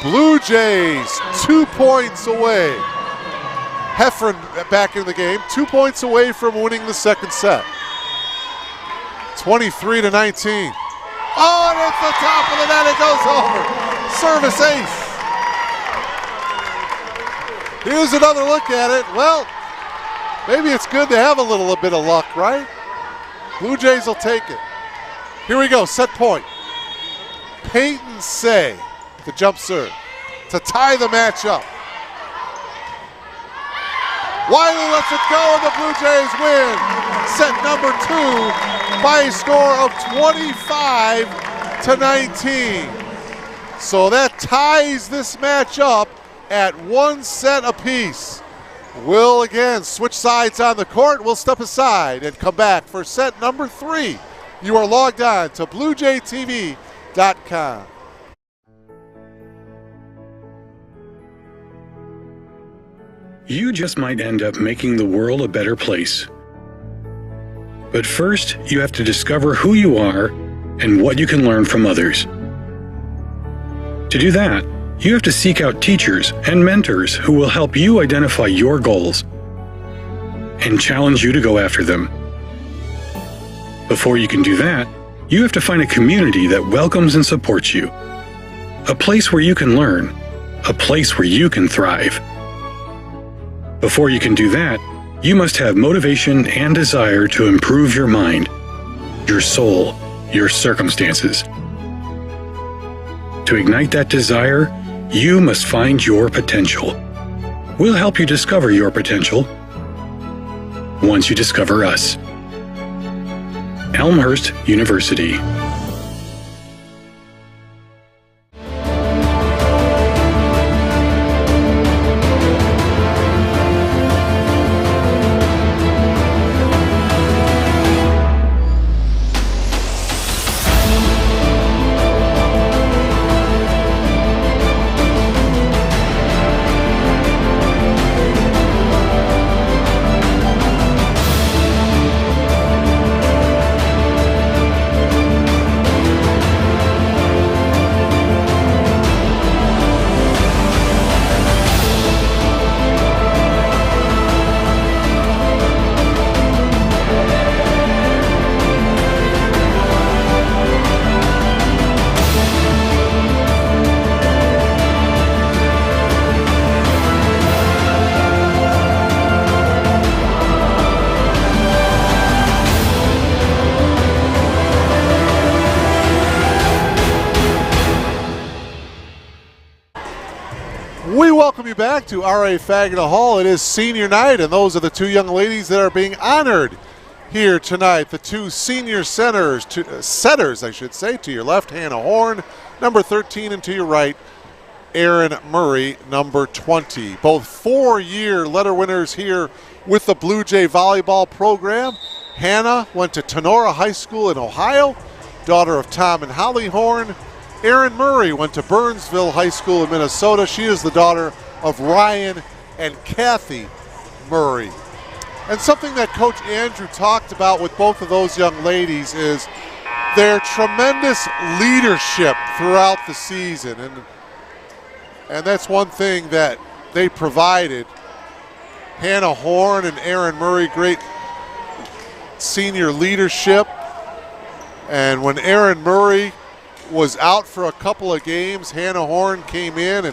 Blue Jays 2 points away. Heffron back in the game. 2 points away from winning the second set. 23-19. Oh, and it's the top of the net. It goes over. Service ace. Here's another look at it. Well, maybe it's good to have a little bit of luck, right? Blue Jays will take it. Here we go, set point. Peyton Say, the jump serve, to tie the match up. Wiley lets it go, and the Blue Jays win set number 2 by a score of 25-19. So that ties this match up at 1 set apiece. We'll again switch sides on the court. We'll step aside and come back for set number 3. You are logged on to BlueJayTV.com. You just might end up making the world a better place. But first, you have to discover who you are and what you can learn from others. To do that, you have to seek out teachers and mentors who will help you identify your goals and challenge you to go after them. Before you can do that, you have to find a community that welcomes and supports you. A place where you can learn, a place where you can thrive. Before you can do that, you must have motivation and desire to improve your mind, your soul, your circumstances. To ignite that desire, you must find your potential. We'll help you discover your potential once you discover us. Elmhurst University. welcome you back to R.A. Fagginal Hall. It is senior night, and those are the two young ladies that are being honored here tonight. The two senior setters, I should say. To your left, Hannah Horn, number 13, and to your right, Erin Murray, number 20. Both four-year letter winners here with the Blue Jay volleyball program. Hannah went to Tenora High School in Ohio, daughter of Tom and Holly Horn. Erin Murray went to Burnsville High School in Minnesota. She is the daughter of Ryan and Kathy Murray. And something that Coach Andrew talked about with both of those young ladies is their tremendous leadership throughout the season. And that's one thing that they provided. Hannah Horn and Erin Murray, great senior leadership. And when Erin Murray was out for a couple of games, Hannah Horn came in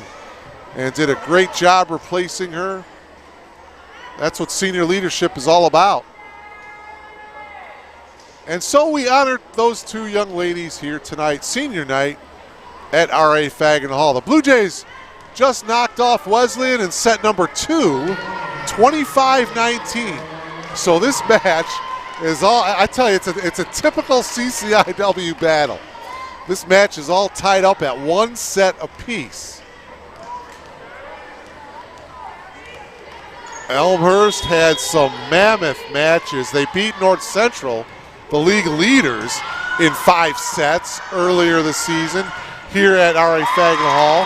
and did a great job replacing her. That's what senior leadership is all about. And so we honored those two young ladies here tonight, senior night at R.A. Fagginal Hall. The Blue Jays just knocked off Wesleyan in set number 2, 25-19. So this match is all, I tell you, it's a typical CCIW battle. This match is all tied up at one set apiece. Elmhurst had some mammoth matches. They beat North Central, the league leaders, in 5 sets earlier this season here at R.A. Fagginal Hall.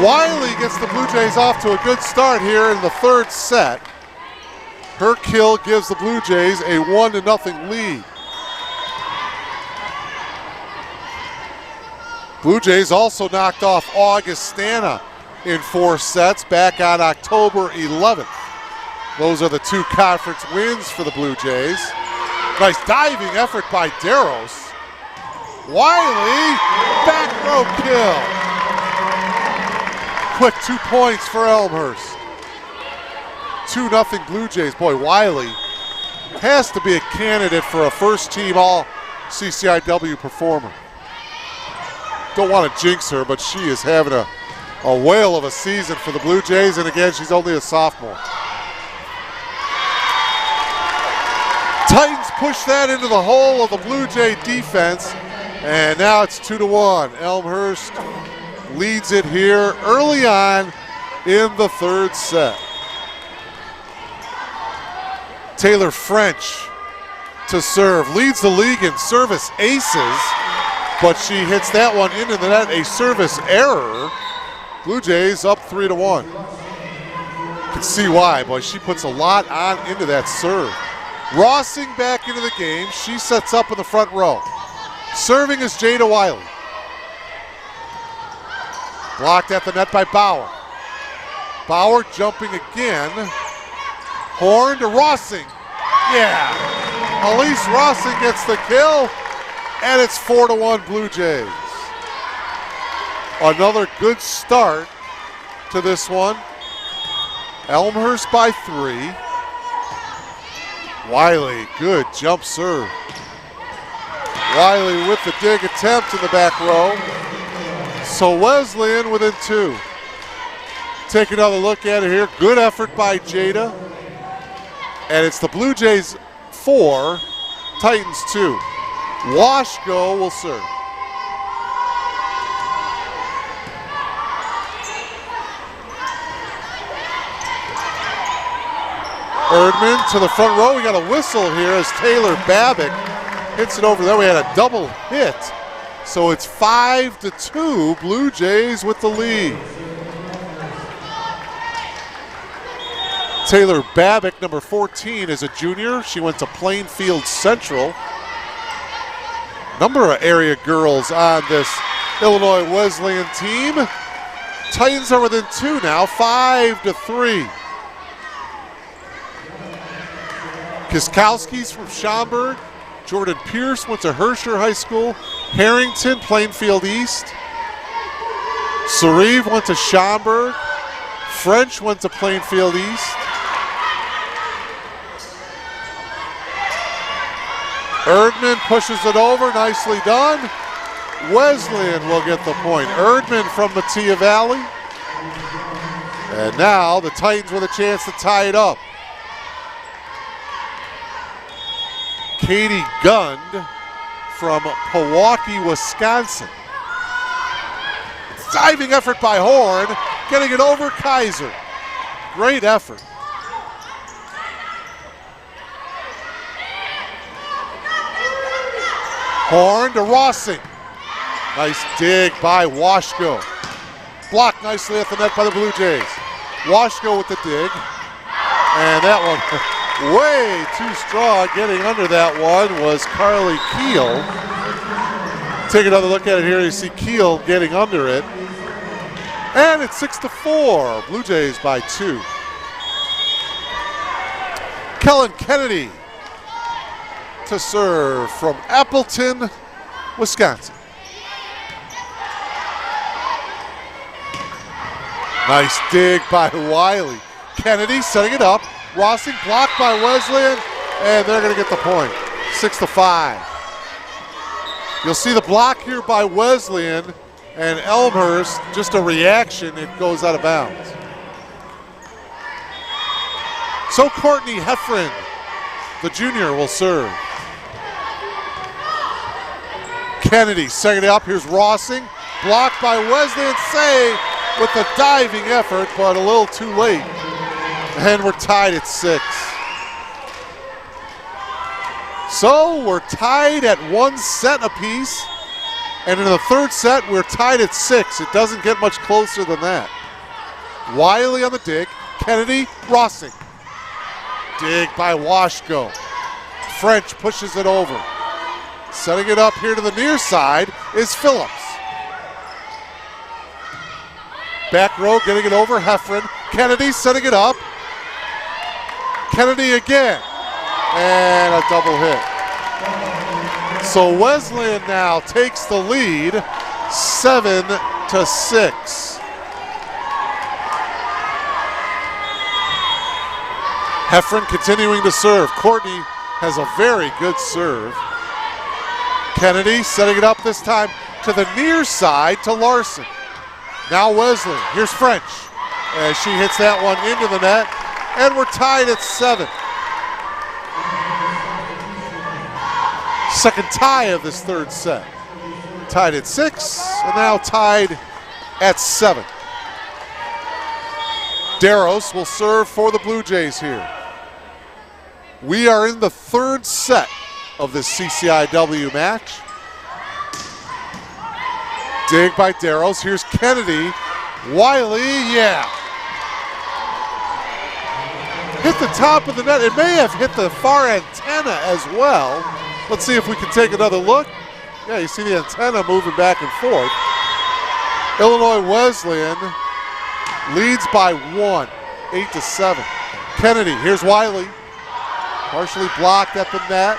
Wiley gets the Blue Jays off to a good start here in the 3rd set. Her kill gives the Blue Jays a 1-0 lead. Blue Jays also knocked off Augustana in 4 sets back on October 11th. Those are the 2 conference wins for the Blue Jays. Nice diving effort by Darros. Wiley, back row kill. Quick 2 points for Elmhurst. 2-0 Blue Jays. Boy, Wiley has to be a candidate for a first-team All-CCIW performer. Don't want to jinx her, but she is having a whale of a season for the Blue Jays, and again, she's only a sophomore. Titans push that into the hole of the Blue Jay defense, and now it's 2-1. Elmhurst leads it here early on in the 3rd set. Taylor French to serve, leads the league in service aces, but she hits that one into the net, a service error. Blue Jays up 3-1. You can see why, boy, she puts a lot on into that serve. Rossing back into the game, she sets up in the front row. Serving is Jada Wiley. Blocked at the net by Bauer. Bauer jumping again. Horn to Rossing. Yeah, Elise Rossing gets the kill. And it's 4-1 Blue Jays. Another good start to this one. Elmhurst by 3. Wiley, good jump serve. Wiley with the dig attempt in the back row. So Wesleyan within 2. Take another look at it here. Good effort by Jada. And it's the Blue Jays 4, Titans 2. Washko will serve. Erdman to the front row. We got a whistle here as Taylor Babbitt hits it over there. We had a double hit. So it's 5-2, Blue Jays with the lead. Taylor Babbitt, number 14, is a junior. She went to Plainfield Central. Number of area girls on this Illinois Wesleyan team. Titans are within 2 now, 5-3. Kiskowski's from Schaumburg. Jordan Pierce went to Herscher High School. Harrington, Plainfield East. Sarive went to Schaumburg. French went to Plainfield East. Erdman pushes it over, nicely done. Wesleyan will get the point. Erdman from Mattia Valley. And now the Titans with a chance to tie it up. Katie Gund from Pewaukee, Wisconsin. Diving effort by Horn, getting it over Kaiser. Great effort. Horn to Rossing. Nice dig by Washko. Blocked nicely at the net by the Blue Jays. Washko with the dig. And that one way too strong. Getting under that one was Carly Keel. Take another look at it here. You see Keel getting under it. And it's 6-4. Blue Jays by 2. Kellen Kennedy to serve from Appleton, Wisconsin. Nice dig by Wiley. Kennedy setting it up. Rossing blocked by Wesleyan, and they're going to get the point. 6-5. You'll see the block here by Wesleyan, and Elmhurst, just a reaction, it goes out of bounds. So Courtney Heffron, the junior, will serve. Kennedy setting it up. Here's Rossing. Blocked by Wesleyan. Save with a diving effort, but a little too late. And we're tied at 6. So we're tied at 1 set apiece. And in the third set, we're tied at 6. It doesn't get much closer than that. Wiley on the dig. Kennedy, Rossing. Dig by Washko. French pushes it over. Setting it up here to the near side is Phillips. Back row getting it over, Heffron. Kennedy setting it up. Kennedy again. And a double hit. So Wesleyan now takes the lead, 7-6. Heffron continuing to serve. Courtney has a very good serve. Kennedy setting it up this time to the near side to Larson. Now Wesleyan. Here's French. As she hits that one into the net. And we're tied at 7. Second tie of this third set. Tied at 6 and now tied at 7. Darros will serve for the Blue Jays here. We are in the third set of this CCIW match. Dig by Darros. Here's Kennedy. Wiley, yeah. Hit the top of the net. It may have hit the far antenna as well. Let's see if we can take another look. Yeah, you see the antenna moving back and forth. Illinois Wesleyan leads by 1, 8-7. Kennedy, here's Wiley. Partially blocked at the net.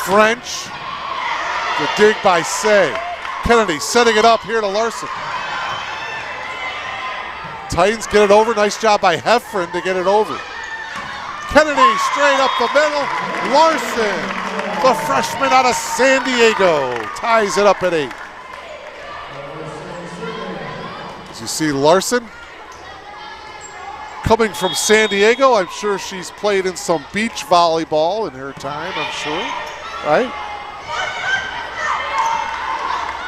French, the dig by Say. Kennedy setting it up here to Larson. Titans get it over. Nice job by Heffron to get it over. Kennedy straight up the middle. Larson, the freshman out of San Diego, ties it up at 8. As you see Larson coming from San Diego, I'm sure she's played in some beach volleyball in her time, I'm sure, right?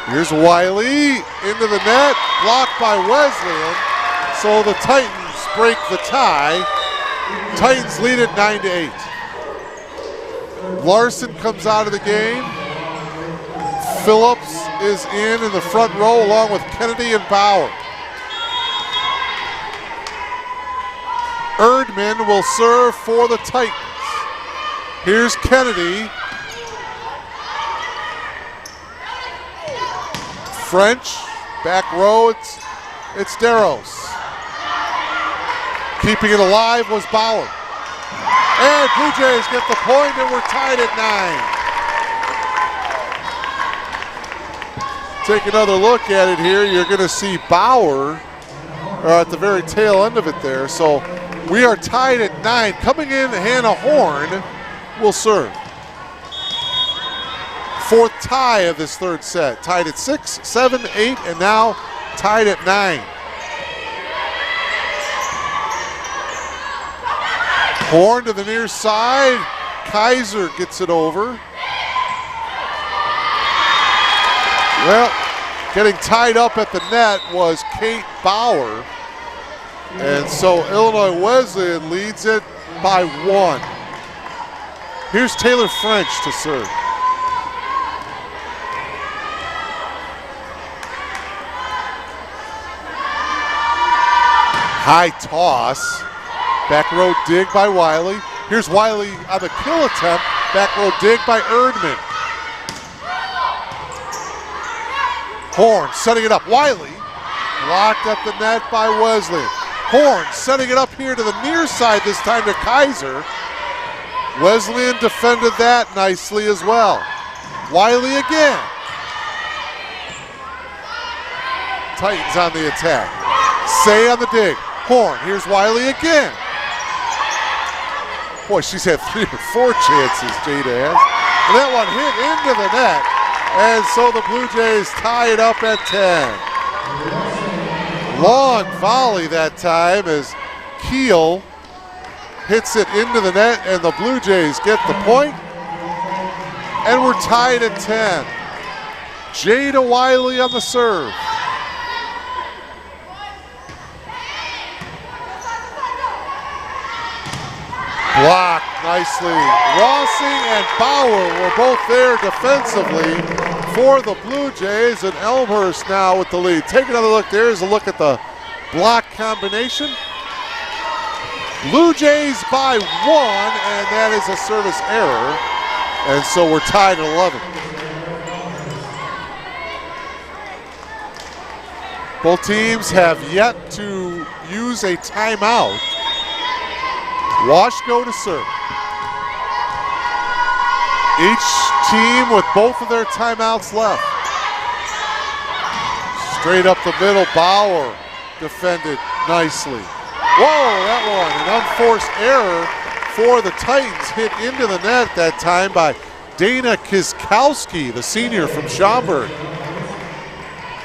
Here's Wiley into the net, blocked by Wesleyan. So the Titans break the tie. Titans lead it 9-8. Larson comes out of the game. Phillips is in the front row along with Kennedy and Bauer. Erdman will serve for the Titans. Here's Kennedy. French, back row, it's Darros. Keeping it alive was Bauer. And Blue Jays get the point, and we're tied at 9. Take another look at it here. You're going to see Bauer at the very tail end of it there. So we are tied at 9. Coming in, Hannah Horn will serve. Fourth tie of this third set. Tied at 6, 7, 8, and now tied at 9. Horn to the near side. Kaiser gets it over. Well, getting tied up at the net was Kate Bauer. And so Illinois Wesleyan leads it by 1. Here's Taylor French to serve. High toss. Back row dig by Wiley. Here's Wiley on the kill attempt. Back row dig by Erdman. Horn setting it up. Wiley blocked at the net by Wesleyan. Horn setting it up here to the near side, this time to Kaiser. Wesleyan defended that nicely as well. Wiley again. Titans on the attack. Say on the dig. Horn, here's Wiley again. Boy, she's had 3 or 4 chances, Jada has. And that one hit into the net. And so the Blue Jays tie it up at 10. Long volley that time as Keel hits it into the net, and the Blue Jays get the point. And we're tied at 10. Jada Wiley on the serve. Blocked nicely. Rossing and Bauer were both there defensively for the Blue Jays, and Elmhurst now with the lead. Take another look. There's a look at the block combination. Blue Jays by 1, and that is a service error. And so we're tied at 11. Both teams have yet to use a timeout. Washco to serve. Each team with both of their timeouts left. Straight up the middle, Bauer defended nicely. Whoa, that one, an unforced error for the Titans, hit into the net that time by Dana Kiskowski, the senior from Schaumburg.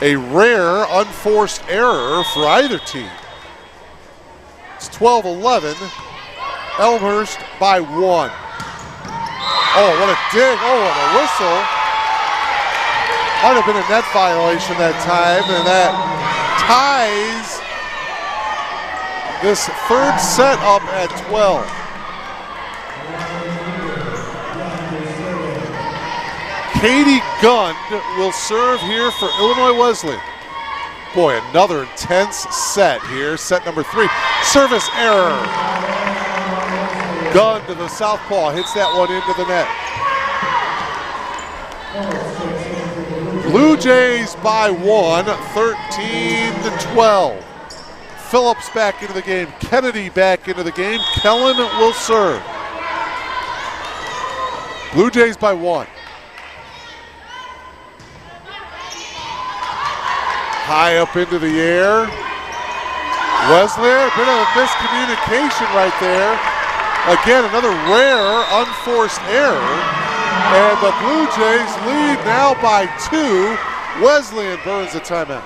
A rare unforced error for either team. It's 12-11. Elmhurst by 1. Oh, what a dig. Oh, and a whistle. Might have been a net violation that time, and that ties this third set up at 12. Katie Gund will serve here for Illinois Wesleyan. Boy, another intense set here. Set number 3. Service error. Gunn to the southpaw, hits that one into the net. Blue Jays by 1, 13-12. Phillips back into the game, Kennedy back into the game. Kellen will serve. Blue Jays by 1. High up into the air. Wesleyan, a bit of a miscommunication right there. Again, another rare unforced error. And the Blue Jays lead now by 2. Wesleyan burns a timeout.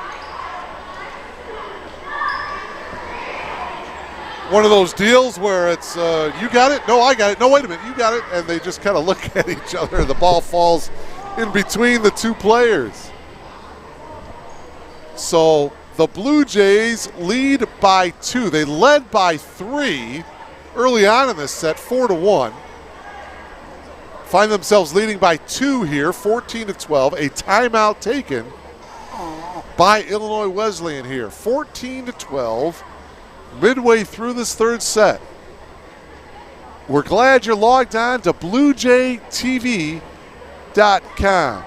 One of those deals where it's, you got it? No, I got it. No, wait a minute, you got it. And they just kind of look at each other and the ball falls in between the 2 players. So the Blue Jays lead by 2. They led by 3 early on in this set, 4-1. Find themselves leading by 2 here, 14-12. A timeout taken by Illinois Wesleyan here, 14-12. Midway through this third set. We're glad you're logged on to BlueJayTV.com.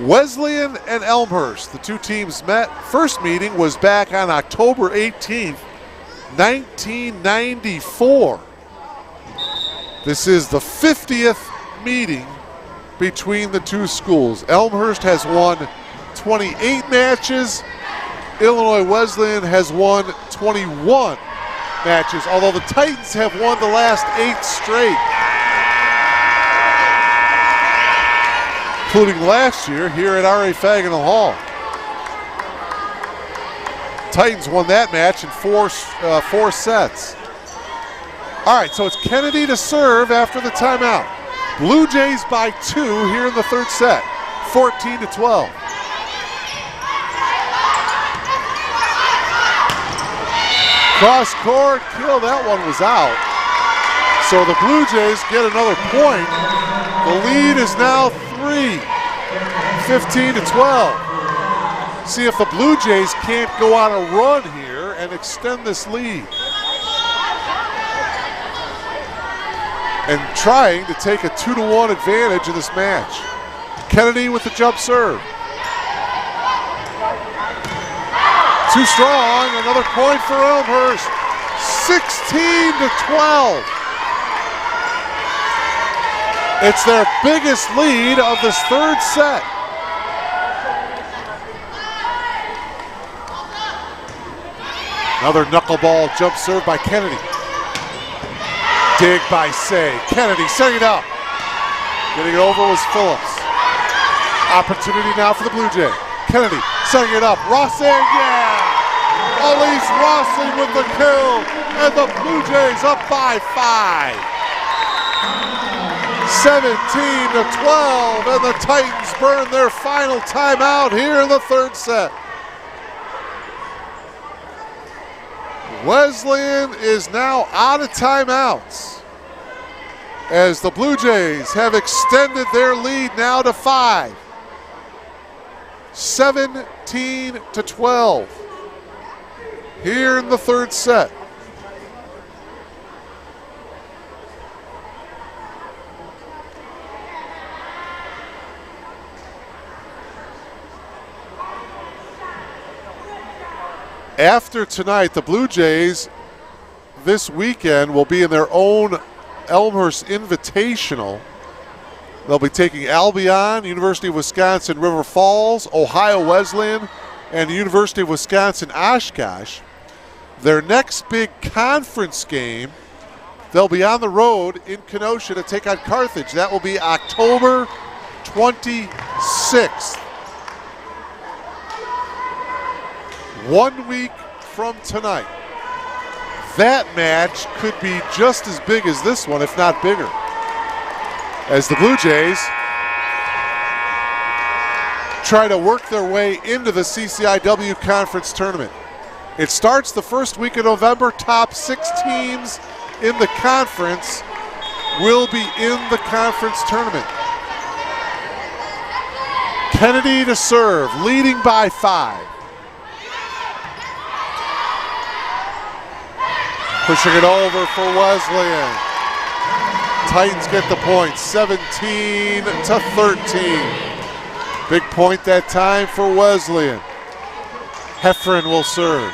Wesleyan and Elmhurst, the 2 teams met. First meeting was back on October 18th, 1994. This is the 50th meeting between the 2 schools. Elmhurst has won 28 matches. Illinois Wesleyan has won 21 matches, although the Titans have won the last 8 straight, including last year here at R.A. Faginal Hall. Titans won that match in 4 sets. All right, so it's Kennedy to serve after the timeout. Blue Jays by 2 here in the third set, 14-12. Cross court kill, that one was out. So the Blue Jays get another point. The lead is now 3, 15-12. See if the Blue Jays can't go on a run here and extend this lead. And trying to take a 2-1 advantage in this match. Kennedy with the jump serve. Too strong, another point for Elmhurst. 16-12. It's their biggest lead of this third set. Another knuckleball jump serve by Kennedy. Dig by Say. Kennedy setting it up. Getting it over was Phillips. Opportunity now for the Blue Jay. Kennedy setting it up. Rossing, yeah! Elise Rossing with the kill. And the Blue Jays up by 5. 17-12. And the Titans burn their final timeout here in the third set. Wesleyan is now out of timeouts as the Blue Jays have extended their lead now to 5. 17-12 here in the third set. After tonight, the Blue Jays this weekend will be in their own Elmhurst Invitational. They'll be taking Albion, University of Wisconsin River Falls, Ohio Wesleyan, and the University of Wisconsin Oshkosh. Their next big conference game, they'll be on the road in Kenosha to take on Carthage. That will be October 26th. 1 week from tonight. That match could be just as big as this one, if not bigger, as the Blue Jays try to work their way into the CCIW Conference Tournament. It starts the first week of November. Top 6 teams in the conference will be in the conference tournament. Kennedy to serve, leading by 5. Pushing it over for Wesleyan. Titans get the point, 17-13. Big point that time for Wesleyan. Heffron will serve.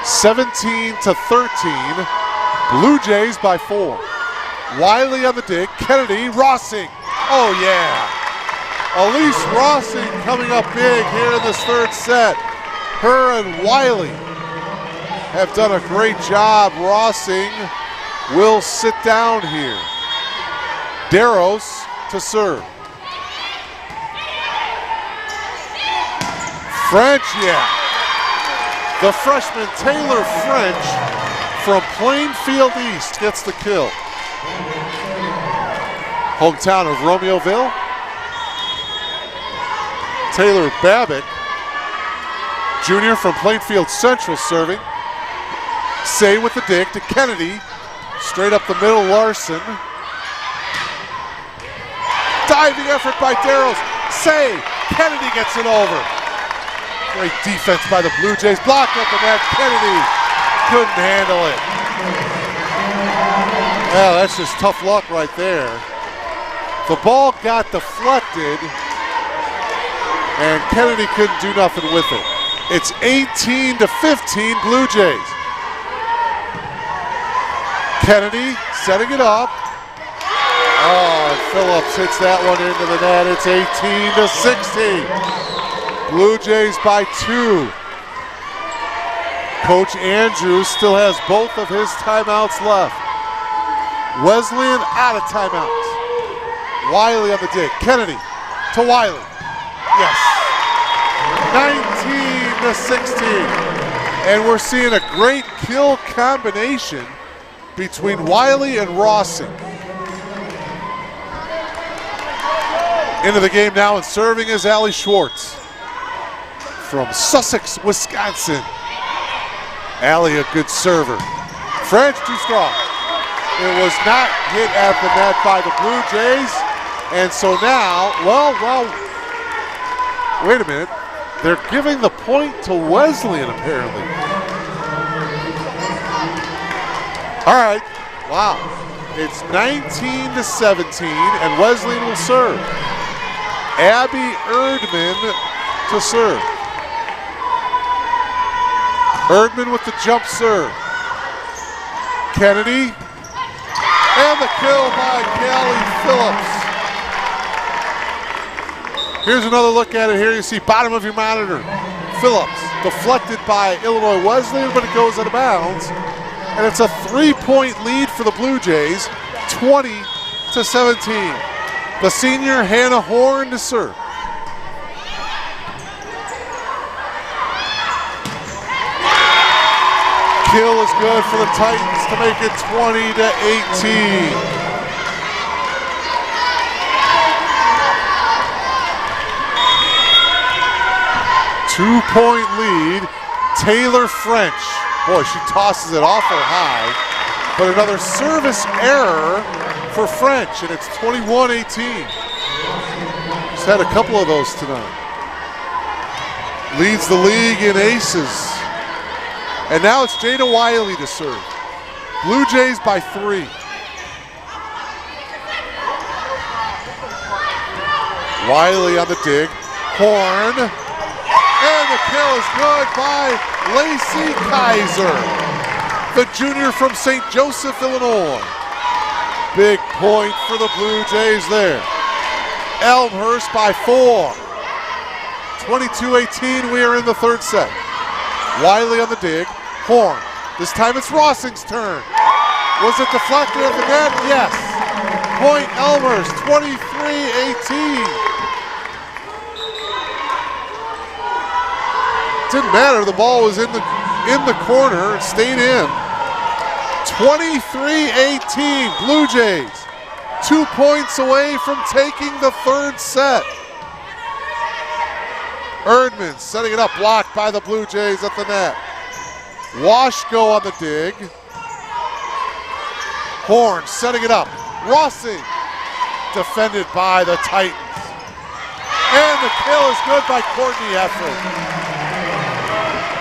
17-13. Blue Jays by 4. Wiley on the dig. Kennedy, Rossing. Oh yeah. Elise Rossing coming up big here in this third set. Her and Wiley have done a great job. Rossing will sit down here. Darrows to serve. French, yeah. The freshman Taylor French from Plainfield East gets the kill. Hometown of Romeoville. Taylor Babbitt, junior from Plainfield Central, serving. Say with the dig to Kennedy. Straight up the middle, Larson. Diving effort by Darrows. Say, Kennedy gets it over. Great defense by the Blue Jays. Blocked at the net. Kennedy couldn't handle it. Well, that's just tough luck right there. The ball got deflected, and Kennedy couldn't do nothing with it. It's 18-15 Blue Jays. Kennedy setting it up. Oh, and Phillips hits that one into the net. It's 18-16. Blue Jays by 2. Coach Andrews still has both of his timeouts left. Wesleyan out of timeouts. Wiley on the dig. Kennedy to Wiley. Yes. 19-16. And we're seeing a great kill combination between Wiley and Rossing. Into the game now and serving is Allie Schwartz from Sussex, Wisconsin. Allie, a good server. French, too strong. It was not hit at the net by the Blue Jays. And so now, well, wait a minute. They're giving the point to Wesleyan, apparently. All right, wow. It's 19-17, and Wesleyan will serve. Abby Erdman to serve. Erdman with the jump serve. Kennedy, and the kill by Callie Phillips. Here's another look at it here. You see bottom of your monitor. Phillips deflected by Illinois Wesleyan, but it goes out of bounds. And it's a 3-point lead for the Blue Jays, 20-17. The senior Hannah Horn to serve. Kill is good for the Titans to make it 20-18. Two-point lead, Taylor French. Boy, she tosses it awful high, but another service error for French, and it's 21-18. She's had a couple of those tonight. Leads the league in aces. And now it's Jada Wiley to serve. Blue Jays by 3. Wiley on the dig. Horn. And the kill is good by Lacey Kaiser, the junior from St. Joseph, Illinois. Big point for the Blue Jays there. Elmhurst by 4. 22-18, we are in the third set. Wiley on the dig. Horn. This time it's Rossing's turn. Was it deflected at the net? Yes. Point Elmhurst, 23-18. Didn't matter, the ball was in the corner, it stayed in. 23-18, Blue Jays. 2 points away from taking the third set. Erdman setting it up, blocked by the Blue Jays at the net. Washko on the dig. Horn setting it up. Rossing defended by the Titans. And the kill is good by Courtney Heffron.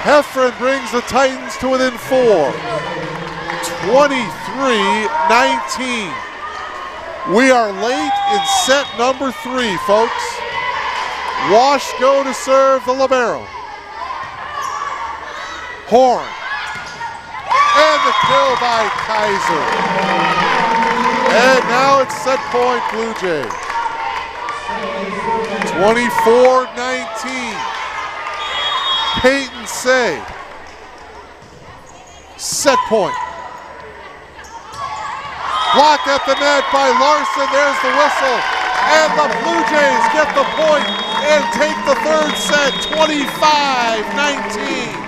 Heffron brings the Titans to within 4. 23-19. We are late in set number 3, folks. Washko to serve the libero. Horn. And the kill by Kaiser. And now it's set point Blue Jays. 24-19. Peyton Say. Set point. Blocked at the net by Larson. There's the whistle. And the Blue Jays get the point and take the third set, 25-19.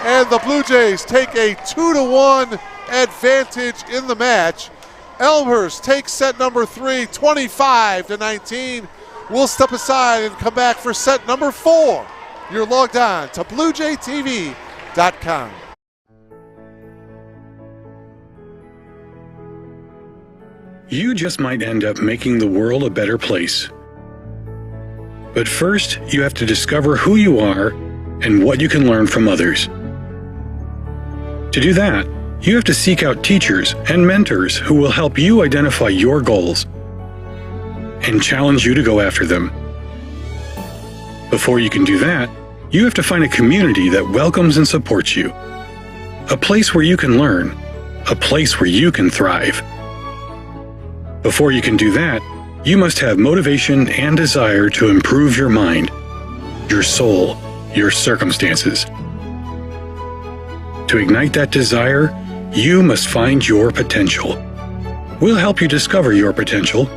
And the Blue Jays take a 2-1 advantage in the match. Elmhurst takes set number 3, 25-19. We'll step aside and come back for set number 4. You're logged on to BlueJayTV.com. You just might end up making the world a better place. But first, you have to discover who you are and what you can learn from others. To do that, you have to seek out teachers and mentors who will help you identify your goals and challenge you to go after them. Before you can do that, you have to find a community that welcomes and supports you. A place where you can learn. A place where you can thrive. Before you can do that, you must have motivation and desire to improve your mind, your soul, your circumstances. To ignite that desire, you must find your potential. We'll help you discover your potential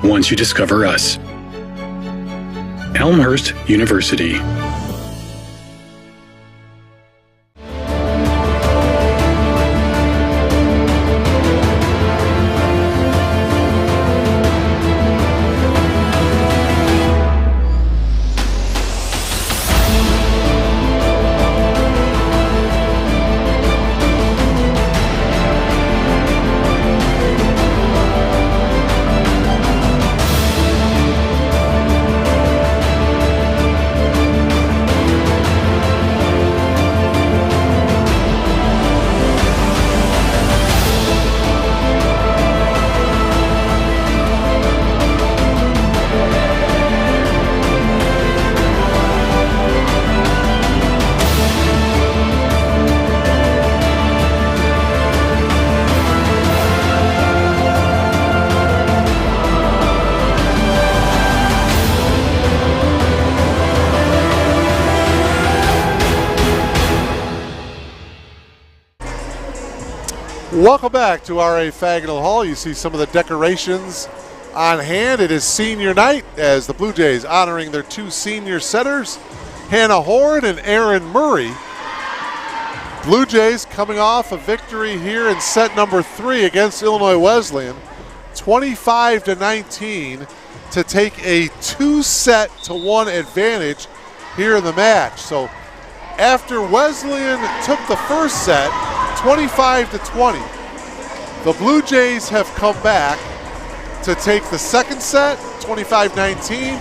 once you discover us. Elmhurst University. Welcome back to RA Fagnall Hall. You see some of the decorations on hand. It is senior night as the Blue Jays honoring their two senior setters, Hannah Horn and Aaron Murray. Blue Jays coming off a victory here in set number 3 against Illinois Wesleyan, 25-19, to take a 2-1 advantage here in the match. So after Wesleyan took the first set, 25-20, the Blue Jays have come back to take the second set, 25-19,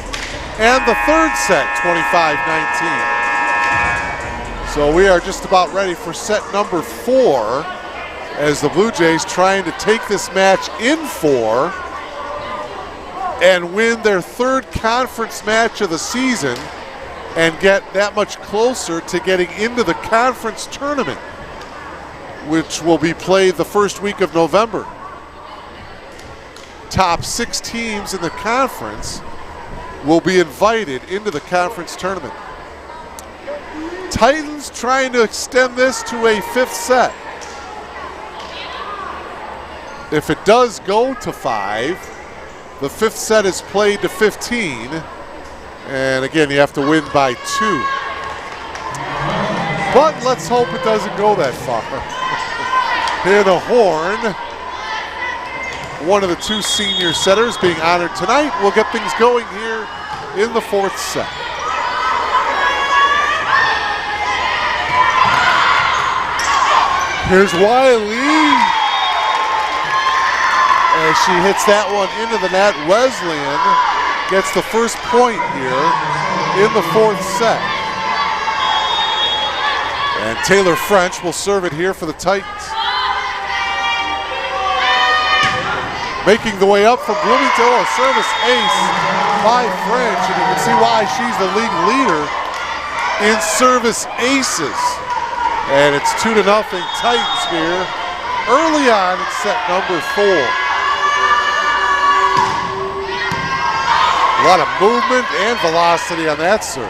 and the third set, 25-19. So we are just about ready for set number 4 as the Blue Jays trying to take this match in 4 and win their third conference match of the season and get that much closer to getting into the conference tournament, which will be played the first week of November. Top 6 teams in the conference will be invited into the conference tournament. Titans trying to extend this to a 5th set. If it does go to 5, the 5th set is played to 15. And again, you have to win by 2. But let's hope it doesn't go that far. Hannah Horn, one of the 2 senior setters being honored tonight, will get things going here in the 4th set. Here's Wiley. As she hits that one into the net, Wesleyan gets the first point here in the 4th set. And Taylor French will serve it here for the Titans. Making the way up from Bloomington, a service ace by French, and you can see why she's the league leader in service aces. And it's 2-0 Titans here early on in set number 4. A lot of movement and velocity on that serve.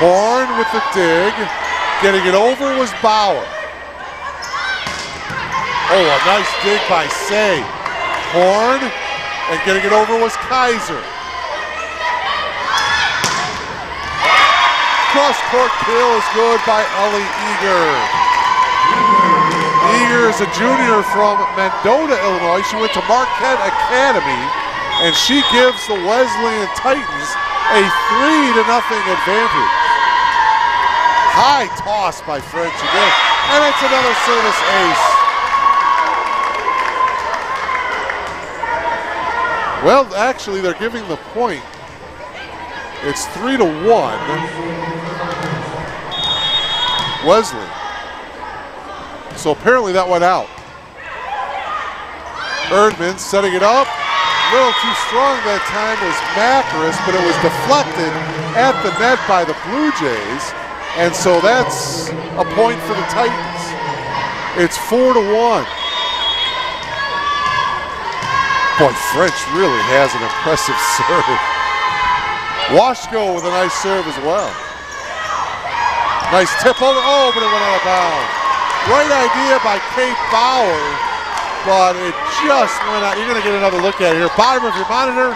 Horn with the dig. Getting it over was Bauer. Oh, a nice dig by Say. Horn, and getting it over was Kaiser. Cross-court kill is good by Ellie Eager. Eager is a junior from Mendota, Illinois. She went to Marquette Academy, and she gives the Wesleyan Titans a 3-0 advantage. High toss by French again, and it's another service ace. Well, actually, they're giving the point. It's 3-1. Wesleyan. So apparently that went out. Erdman setting it up. A little too strong that time was Macris, but it was deflected at the net by the Blue Jays. And so that's a point for the Titans. It's 4-1. Boy, French really has an impressive serve. Washko with a nice serve as well. Nice tip over, oh, but it went out of bounds. Great idea by Kate Bauer, but it just went out. You're gonna get another look at it here. Bottom of your monitor,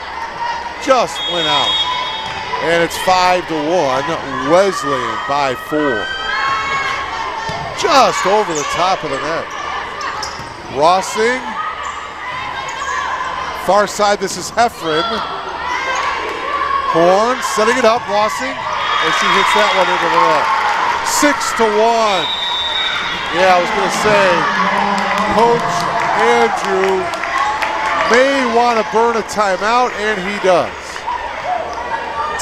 just went out. And it's 5-1, Wesleyan by 4. Just over the top of the net. Rossing. Far side, this is Heffron. Horn setting it up, Rossing, and she hits that one into the net. 6-1. Yeah, I was going to say, Coach Andrew may want to burn a timeout, and he does.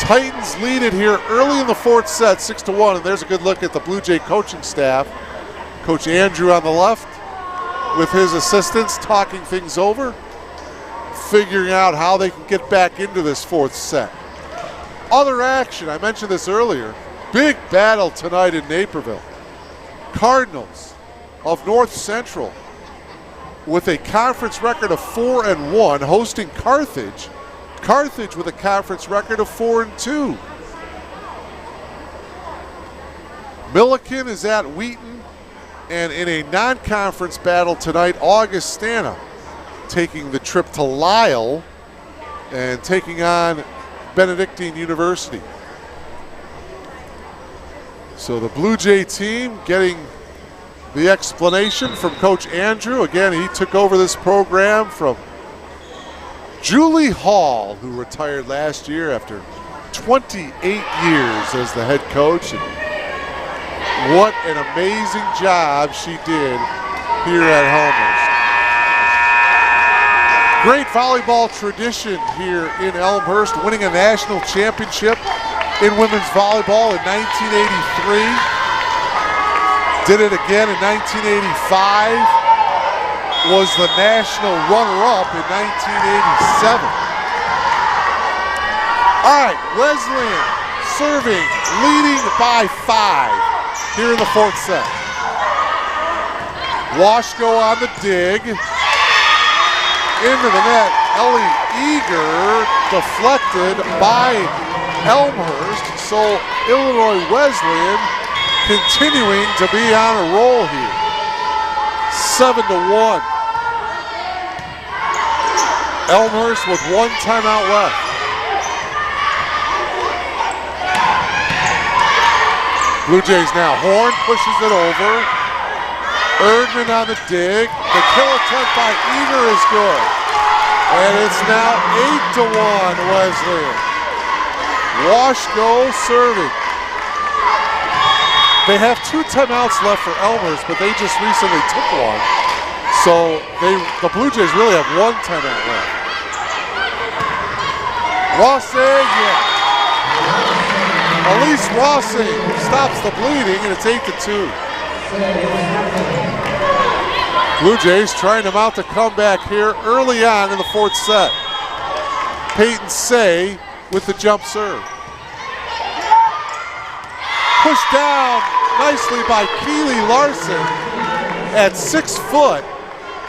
Titans lead it here early in the 4th set, 6-1, and there's a good look at the Blue Jay coaching staff. Coach Andrew on the left with his assistants talking things over, figuring out how they can get back into this 4th set. Other action, I mentioned this earlier, big battle tonight in Naperville. Cardinals of North Central with a conference record of 4-1 hosting Carthage. Carthage with a conference record of 4-2. Milliken is at Wheaton. And in a non-conference battle tonight, Augustana taking the trip to Lisle and taking on Benedictine University. So the Blue Jay team getting the explanation from Coach Andrew. Again, he took over this program from Julie Hall, who retired last year after 28 years as the head coach. And what an amazing job she did here at Elmhurst. Great volleyball tradition here in Elmhurst, winning a national championship in women's volleyball in 1983. Did it again in 1985. Was the national runner-up in 1987. All right, Wesleyan serving, leading by 5 here in the fourth set. Washko on the dig. Into the net, Ellie Eager, deflected by Elmhurst. So Illinois Wesleyan continuing to be on a roll here. 7-1. Elmhurst with 1 timeout left. Blue Jays now. Horn pushes it over. Erdman on the dig. The kill attempt by Eager is good. And it's now 8-1 Wesleyan. Washko serving. They have 2 timeouts left for Elmhurst, but they just recently took one. So the Blue Jays really have 1 timeout left. Rossing, yeah. Elise Rossing stops the bleeding, and it's 8-2. Blue Jays trying to mount a comeback here early on in the fourth set. Peyton Say with the jump serve. Pushed down nicely by Keely Larson at 6 foot.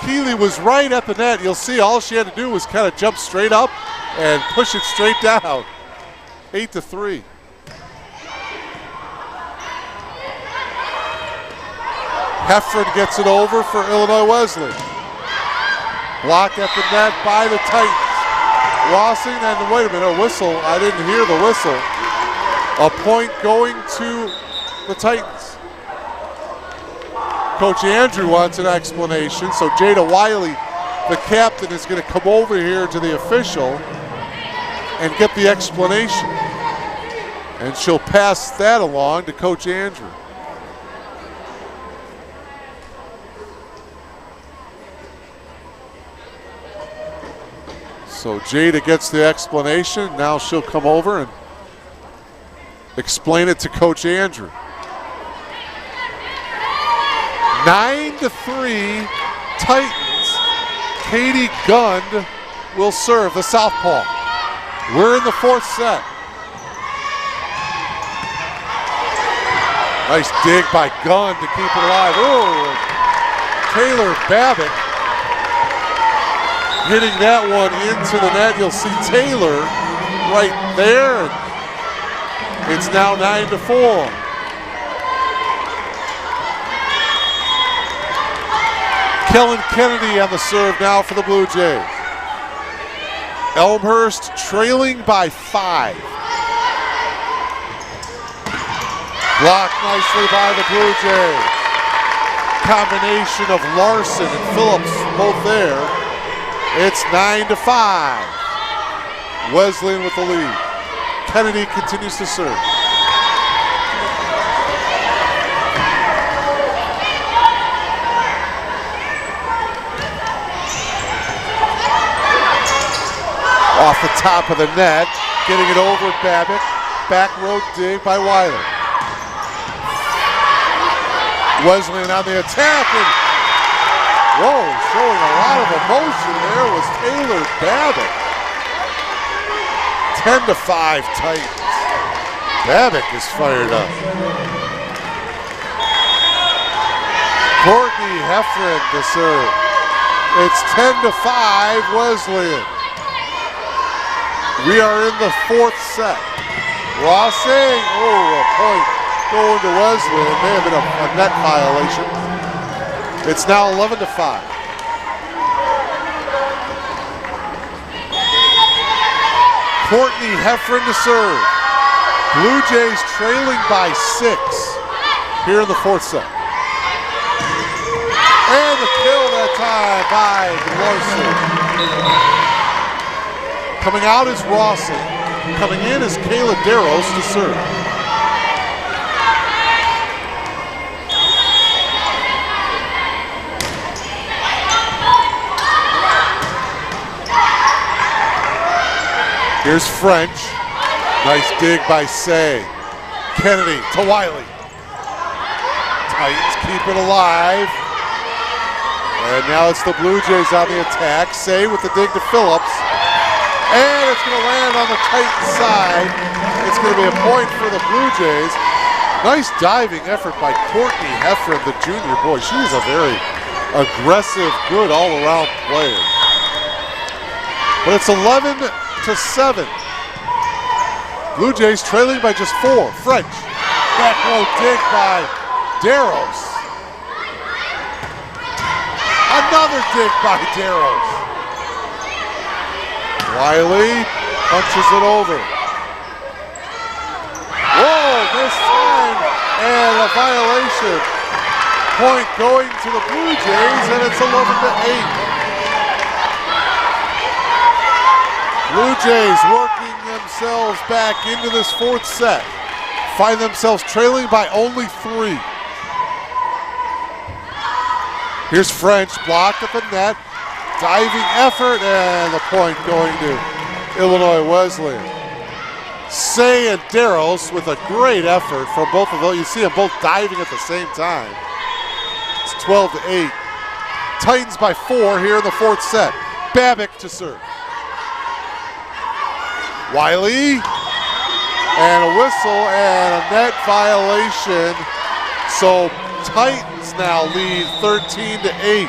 Keely was right at the net. You'll see all she had to do was kind of jump straight up and push it straight down. 8-3. Heffron gets it over for Illinois Wesleyan. Blocked at the net by the Titans. Rossing, and wait a minute, a whistle. I didn't hear the whistle. A point going to the Titans. Coach Andrew wants an explanation, so Jada Wiley, the captain, is going to come over here to the official and get the explanation. And she'll pass that along to Coach Andrew. So Jada gets the explanation. Now she'll come over and explain it to Coach Andrew. 9-3 Titans. Katie Gund will serve the southpaw. We're in the fourth set. Nice dig by Gund to keep it alive. Oh, Taylor Babbitt hitting that one into the net. You'll see Taylor right there. It's now 9-4. Kellen Kennedy on the serve now for the Blue Jays. Elmhurst trailing by 5. Blocked nicely by the Blue Jays. Combination of Larson and Phillips both there. It's 9-5. Wesleyan with the lead. Kennedy continues to serve. Off the top of the net, getting it over Babbitt. Back row dig by Weiler. Wesleyan on the attack, and whoa, showing a lot of emotion there was Taylor Babbitt. 10-5 Titans. Babbitt is fired up. Courtney Heffron to serve. It's 10-5 Wesleyan. We are in the fourth set. Rossing, oh, a point going to Wesleyan. It may have been a net violation. It's now 11-5. Courtney Heffron to serve. Blue Jays trailing by 6 here in the fourth set. And the kill that time by Larson. Coming out is Rawson. Coming in is Kayla Darrows to serve. Here's French. Nice dig by Say. Kennedy to Wiley. Titans keep it alive. And now it's the Blue Jays on the attack. Say with the dig to Phillips. And it's going to land on the Titans side. It's going to be a point for the Blue Jays. Nice diving effort by Courtney Heffron, the junior. Boy, she's a very aggressive, good all-around player. But it's 11-7. Blue Jays trailing by just 4. French. Back row dig by Darrows. Another dig by Darrows. Wiley punches it over. Whoa, this time, and a violation. Point going to the Blue Jays, and it's 11-8. Blue Jays working themselves back into this fourth set. Find themselves trailing by only 3. Here's French, blocked at the net. Diving effort, and the point going to Illinois Wesleyan. Say and Darrows with a great effort from both of those. You see them both diving at the same time. It's 12-8. Titans by 4 here in the fourth set. Babick to serve. Wiley, and a whistle and a net violation. So Titans now lead 13-8.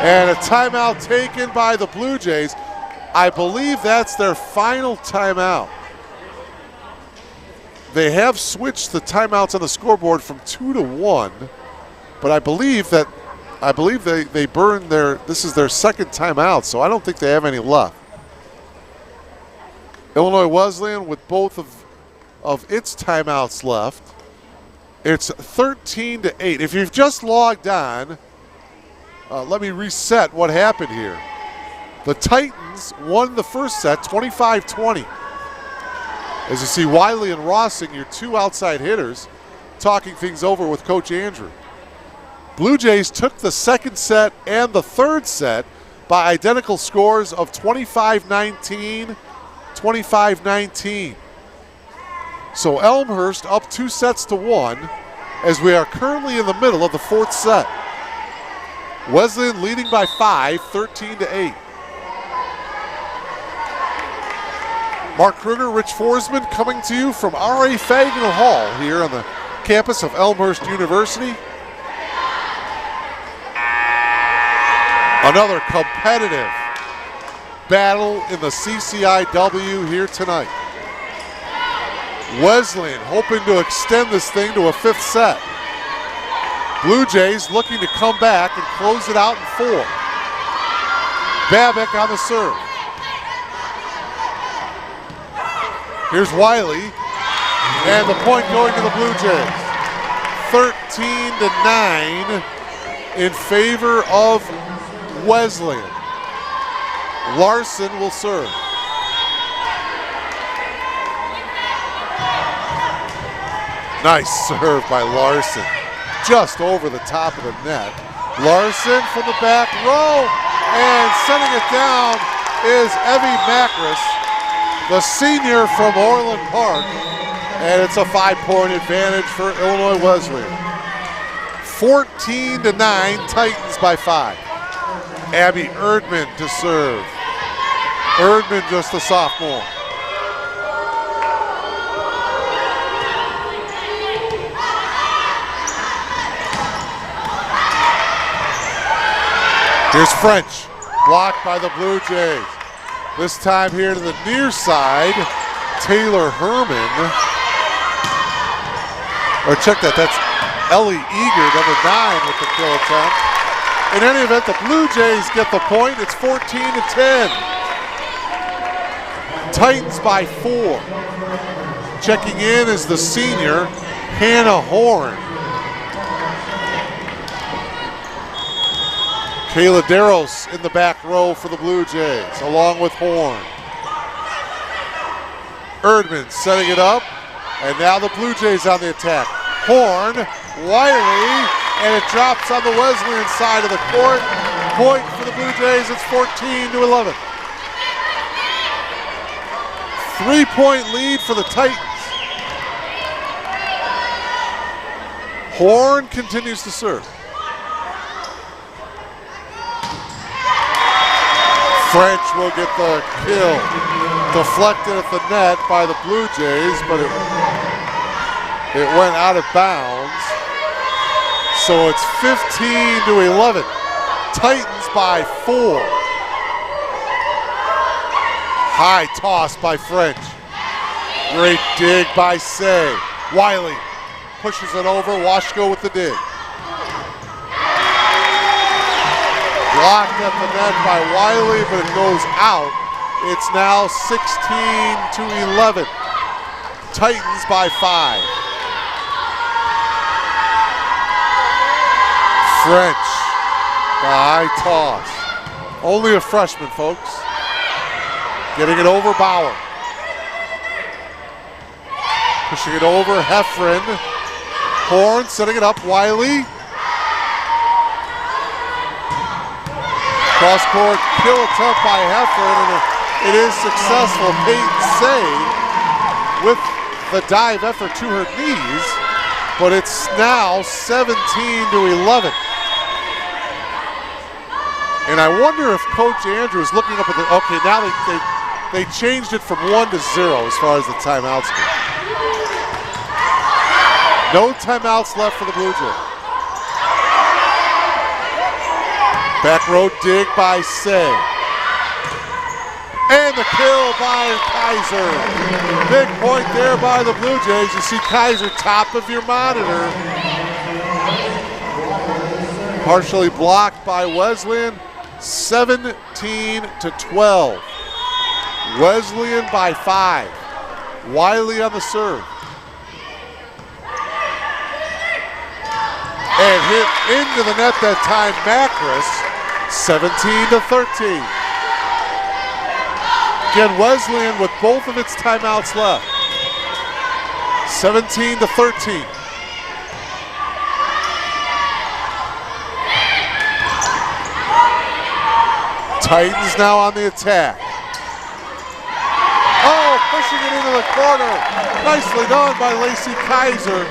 And a timeout taken by the Blue Jays. I believe that's their final timeout. They have switched the timeouts on the scoreboard from 2 to 1, but I believe they burned this is their second timeout, so I don't think they have any left. Illinois Wesleyan with both of its timeouts left. It's 13-8. If you've just logged on, let me reset what happened here. The Titans won the first set 25-20. As you see, Wiley and Rossing, your 2 outside hitters, talking things over with Coach Andrew. Blue Jays took the second set and the third set by identical scores of 25-19, 25-19. So Elmhurst up 2 sets to 1 as we are currently in the middle of the fourth set. Wesleyan leading by 5, 13-8. Mark Kruger, Rich Forsman coming to you from R.A. Fagnall Hall here on the campus of Elmhurst University. Another competitive battle in the CCIW here tonight. Wesleyan hoping to extend this thing to a 5th set. Blue Jays looking to come back and close it out in 4. Babick on the serve. Here's Wiley, and the point going to the Blue Jays. 13-9 in favor of Wesleyan. Larson will serve. Nice serve by Larson. Just over the top of the net. Larson from the back row, and setting it down is Evie Macris, the senior from Orland Park, and it's a 5-point advantage for Illinois Wesleyan. 14-9, Titans by 5. Abby Erdman to serve. Erdman just a sophomore. Here's French, blocked by the Blue Jays. This time here to the near side, Taylor Herman. Or check that, that's Ellie Eager, number 9 with the kill attempt. In any event, the Blue Jays get the point. It's 14-10. Titans by 4. Checking in is the senior, Hannah Horn. Kayla Darros in the back row for the Blue Jays, along with Horn. Erdman setting it up, and now the Blue Jays on the attack. Horn, Wiley, and it drops on the Wesleyan side of the court. Point for the Blue Jays, it's 14-11. 3-point lead for the Titans. Horn continues to serve. French will get the kill. Deflected at the net by the Blue Jays, but it went out of bounds. So it's 15-11. Titans by 4. High toss by French. Great dig by Say. Wiley pushes it over. Washko with the dig. Blocked at the net by Wiley, but it goes out. It's now 16-11. Titans by 5. French, the high toss. Only a freshman, folks. Getting it over Bauer. Pushing it over Heffron. Horn setting it up. Wiley. Cross court kill attempt by Heffron, and it is successful. Peyton Say with the dive effort to her knees, but it's now 17-11. And I wonder if Coach Andrew is looking up at the, okay, now they changed it from 1 to 0 as far as the timeouts go. No timeouts left for the Blue Jays. Back row dig by Say. And the kill by Kaiser. Big point there by the Blue Jays. You see Kaiser top of your monitor. Partially blocked by Wesleyan. 17-12. Wesleyan by 5. Wiley on the serve. And hit into the net that time, Macris, 17-13. Again, Wesleyan with both of its timeouts left. 17-13. Titans now on the attack. Oh, pushing it into the corner. Nicely done by Lacey Kaiser.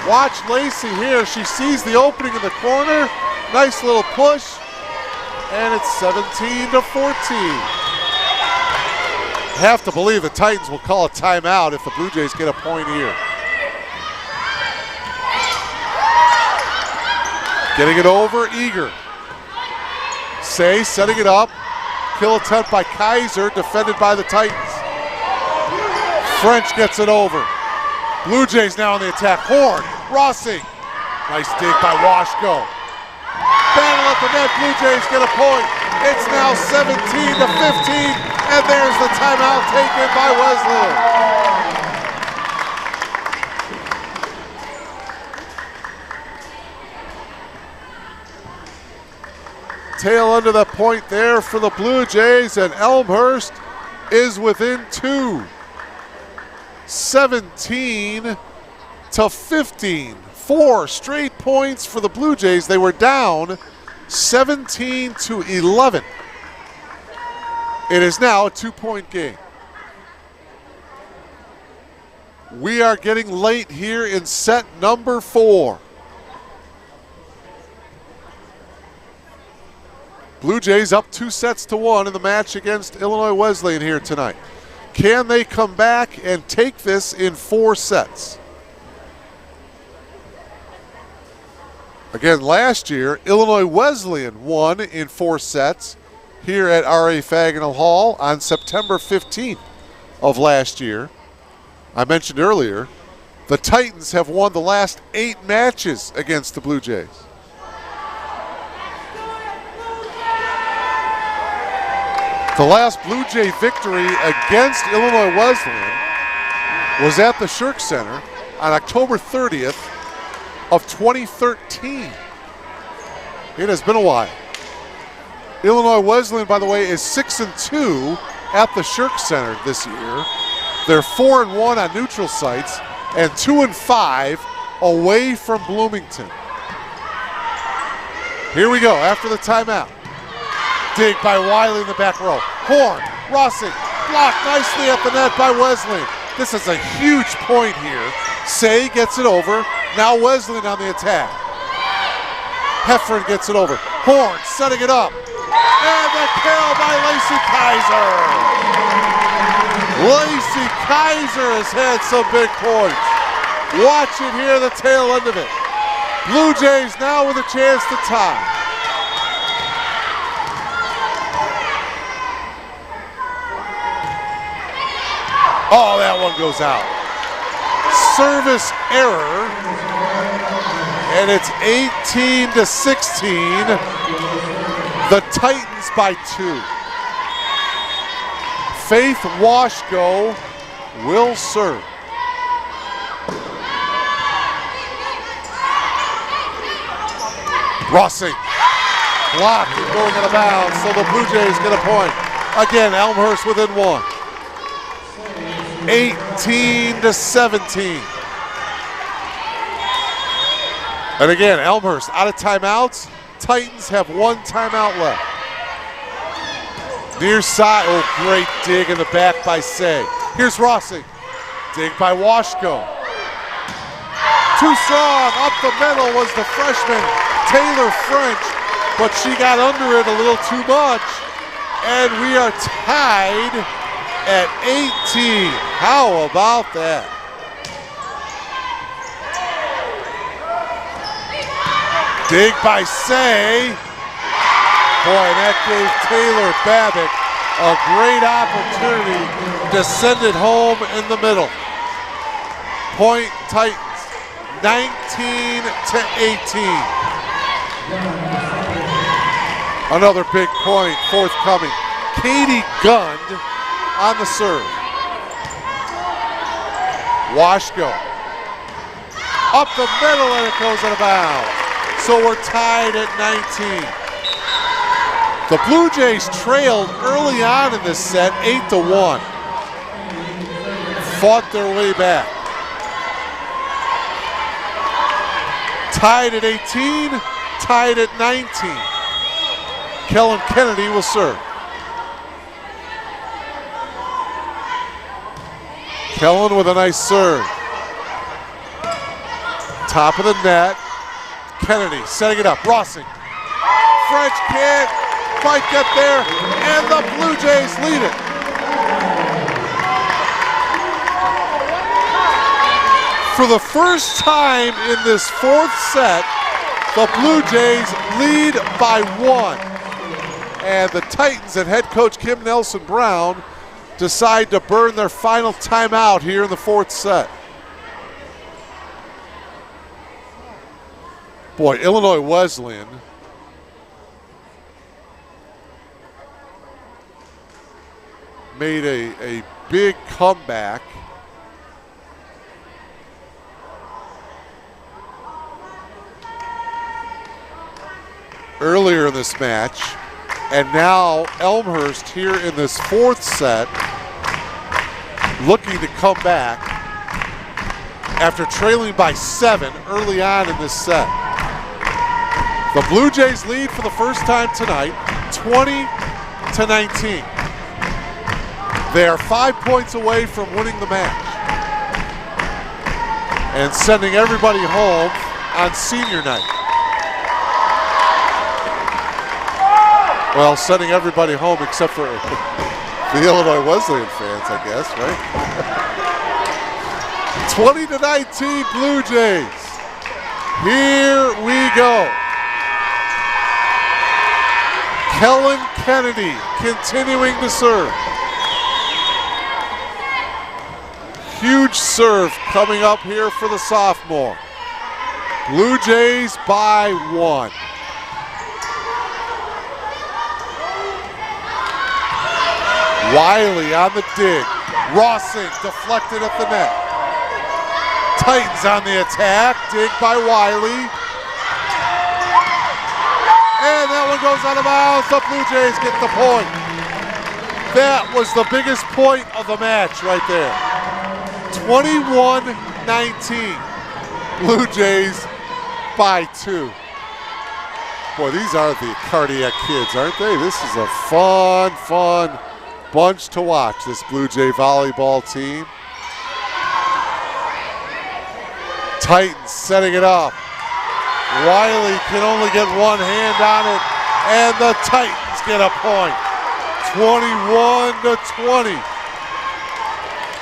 Watch Lacey here. She sees the opening in the corner. Nice little push. And it's 17-14. Have to believe the Titans will call a timeout if the Blue Jays get a point here. Getting it over, Eager. Say setting it up. Kill attempt by Kaiser, defended by the Titans. French gets it over. Blue Jays now on the attack. Horn, Rossi. Nice dig by Washko. Battle at the net, Blue Jays get a point. It's now 17-15, and there's the timeout taken by Wesleyan. Tail under the point there for the Blue Jays, and Elmhurst is within 2. 17-15. 4 straight points for the Blue Jays. They were down 17-11. It is now a 2-point game. We are getting late here in set number 4. Blue Jays up 2-1 in the match against Illinois Wesleyan here tonight. Can they come back and take this in 4 sets? Again, last year, Illinois Wesleyan won in 4 sets here at R.A. Faginal Hall on September 15th of last year. I mentioned earlier, the Titans have won the last 8 matches against the Blue Jays. The last Blue Jay victory against Illinois Wesleyan was at the Shirk Center on October 30th of 2013. It has been a while. Illinois Wesleyan, by the way, is 6-2 at the Shirk Center this year. They're 4-1 on neutral sites and 2-5 away from Bloomington. Here we go after the timeout. Dig by Wiley in the back row. Horn, Rossing, blocked nicely at the net by Wesleyan. This is a huge point here. Say gets it over. Now Wesleyan on the attack. Heffron gets it over. Horn setting it up. And the kill by Lacey Kaiser. Lacey Kaiser has had some big points. Watch it here, the tail end of it. Blue Jays now with a chance to tie. Oh, that one goes out. Service error. And it's 18-16. The Titans by 2. Faith Washko will serve. Rossing, blocked and going out of bounds, so the Blue Jays get a point. Again, Elmhurst within 1. 18-17. And again, Elmhurst out of timeouts. Titans have 1 timeout left. Near side, oh, great dig in the back by Say. Here's Rossing. Dig by Washko. Too strong, up the middle was the freshman Taylor French, but she got under it a little too much. And we are tied at 18. How about that? Dig by Say. Boy, that gave Taylor Babbitt a great opportunity to send it home in the middle. Point Titans, 19-18. Another big point forthcoming. Katie Gund on the serve. Washko. Up the middle and it goes out of bounds. So we're tied at 19. The Blue Jays trailed early on in this set, 8-1. Fought their way back. Tied at 18, tied at 19. Kellen Kennedy will serve. Kellen with a nice serve. Top of the net. Kennedy setting it up. Rossing. French can't quite get there, and the Blue Jays lead it. For the first time in this 4th set, the Blue Jays lead by 1. And the Titans and head coach Kim Nelson-Brown decide to burn their final timeout here in the 4th set. Boy, Illinois Wesleyan made a big comeback. Earlier in this match, and now Elmhurst here in this 4th set looking to come back after trailing by 7 early on in this set. The Blue Jays lead for the first time tonight, 20-19. They are 5 points away from winning the match and sending everybody home on senior night. Well, sending everybody home except for the Illinois Wesleyan fans, I guess, right? 20-19 Blue Jays. Here we go. Kellen Kennedy continuing to serve. Huge serve coming up here for the sophomore. Blue Jays by 1. Wiley on the dig. Rossing deflected at the net. Titans on the attack. Dig by Wiley. And that one goes out of bounds. The Blue Jays get the point. That was the biggest point of the match right there. 21-19. Blue Jays by 2. Boy, these are the cardiac kids, aren't they? This is a fun bunch to watch, this Blue Jay volleyball team. Titans setting it up. Wiley can only get one hand on it, and the Titans get a point. 21-20.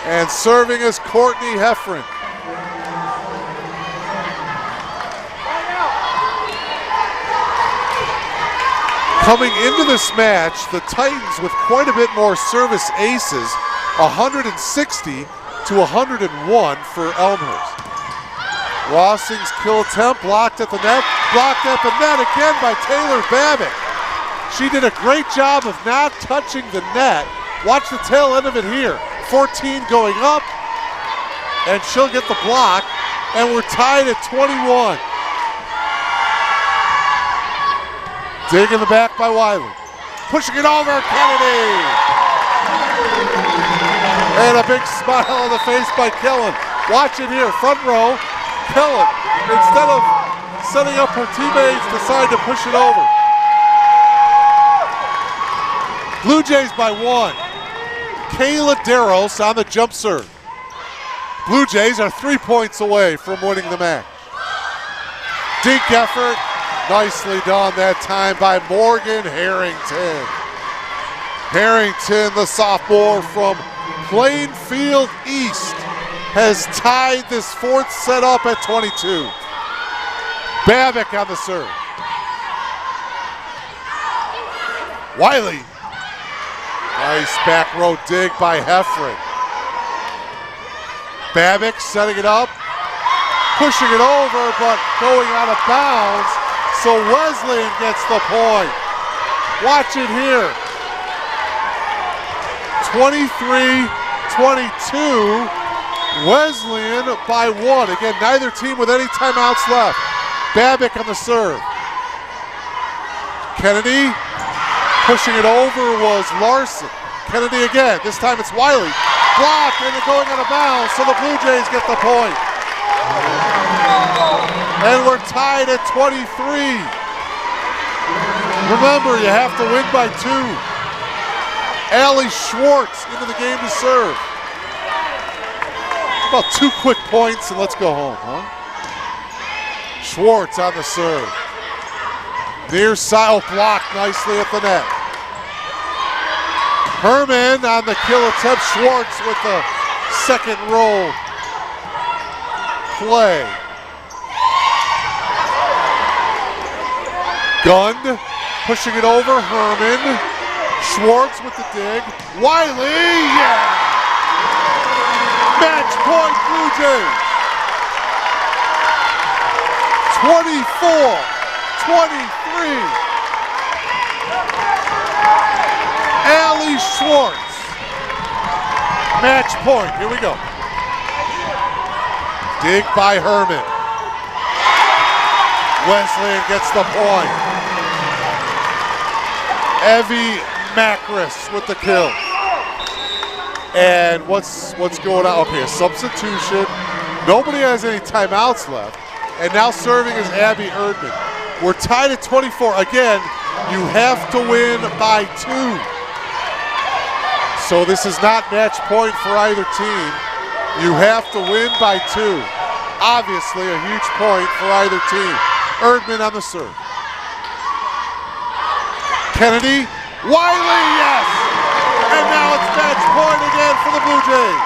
And serving is Courtney Heffron. Coming into this match, the Titans with quite a bit more service aces, 160 to 101 for Elmhurst. Rossing's kill attempt blocked at the net, blocked at the net again by Taylor Babbitt. She did a great job of not touching the net. Watch the tail end of it here. 14 going up, and she'll get the block, and we're tied at 21. Dig in the back by Wiley. Pushing it over, Kennedy! And a big smile on the face by Kellen. Watch it here, front row. Kellen, instead of setting up her teammates, decide to push it over. Blue Jays by 1. Kayla Darros on the jump serve. Blue Jays are 3 points away from winning the match. Deep effort. Nicely done that time by Morgan Harrington. Harrington, the sophomore from Plainfield East, has tied this fourth set up at 22. Babbitt on the serve. Wiley. Nice back row dig by Heffron. Babbitt setting it up. Pushing it over, but going out of bounds. So Wesleyan gets the point. Watch it here. 23-22. Wesleyan by 1. Again, neither team with any timeouts left. Babbitt on the serve. Kennedy pushing it over was Larson. Kennedy again. This time it's Wiley. Blocked and they're going out of bounds, so the Blue Jays get the point. And we're tied at 23. Remember, you have to win by 2. Allie Schwartz into the game to serve. About 2 quick points and let's go home, huh? Schwartz on the serve. Near side, blocked nicely at the net. Herman on the kill attempt. Schwartz with the second roll play. Gunn pushing it over, Herman. Schwartz with the dig. Wiley, yeah! Match point Blue Jays. 24-23. Allie Schwartz. Match point, here we go. Dig by Herman. Wesleyan gets the point. Evie Macris with the kill. And what's going on? Okay, a substitution. Nobody has any timeouts left. And now serving is Abby Erdman. We're tied at 24. Again, you have to win by 2. So this is not match point for either team. You have to win by 2. Obviously a huge point for either team. Erdman on the serve. Kennedy, Wiley, yes! And now it's match point again for the Blue Jays.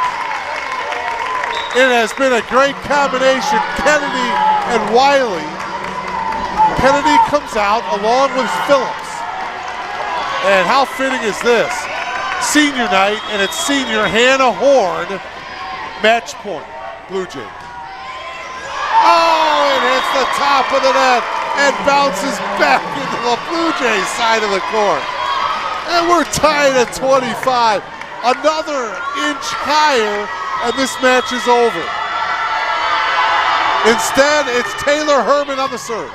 It has been a great combination, Kennedy and Wiley. Kennedy comes out along with Phillips. And how fitting is this? Senior night, and it's senior Hannah Horn. Match point, Blue Jays. Oh, it hits the top of the net and bounces back into the Blue Jays side of the court. And we're tied at 25. another inch higher, and this match is over. Instead, it's Taylor Herman on the serve.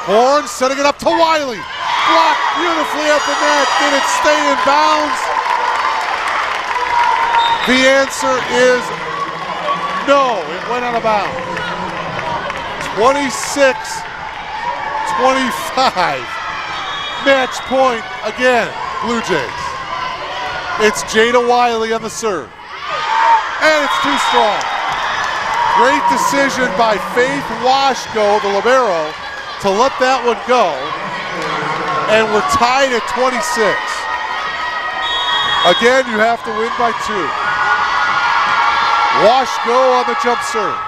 Horn setting it up to Wiley. Blocked beautifully at the net. Did it stay in bounds? The answer is no. It went out of bounds. 26-25. Match point again, Blue Jays. It's Jada Wiley on the serve. And it's too strong. Great decision by Faith Washko, the libero, to let that one go. And we're tied at 26. Again, you have to win by 2. Washko on the jump serve.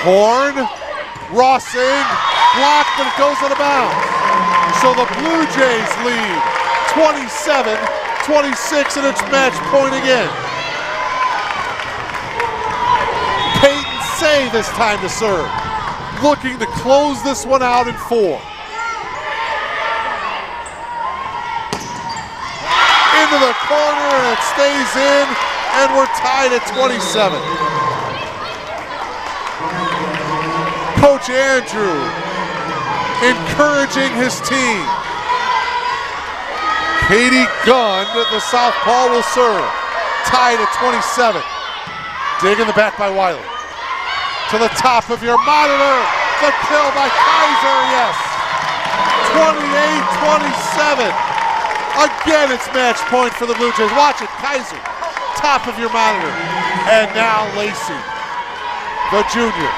Horn, Rossing, blocked, but it goes out of bounds. So the Blue Jays lead 27-26, and it's match point again. Peyton Say this time to serve. Looking to close this one out in 4. Into the corner, and it stays in, and we're tied at 27. Coach Andrew encouraging his team. Katie Gunn, the southpaw, will serve. Tied at 27. Dig in the back by Wiley. To the top of your monitor. The kill by Kaiser, yes. 28-27. Again, it's match point for the Blue Jays. Watch it, Kaiser. Top of your monitor. And now Lacey, the junior.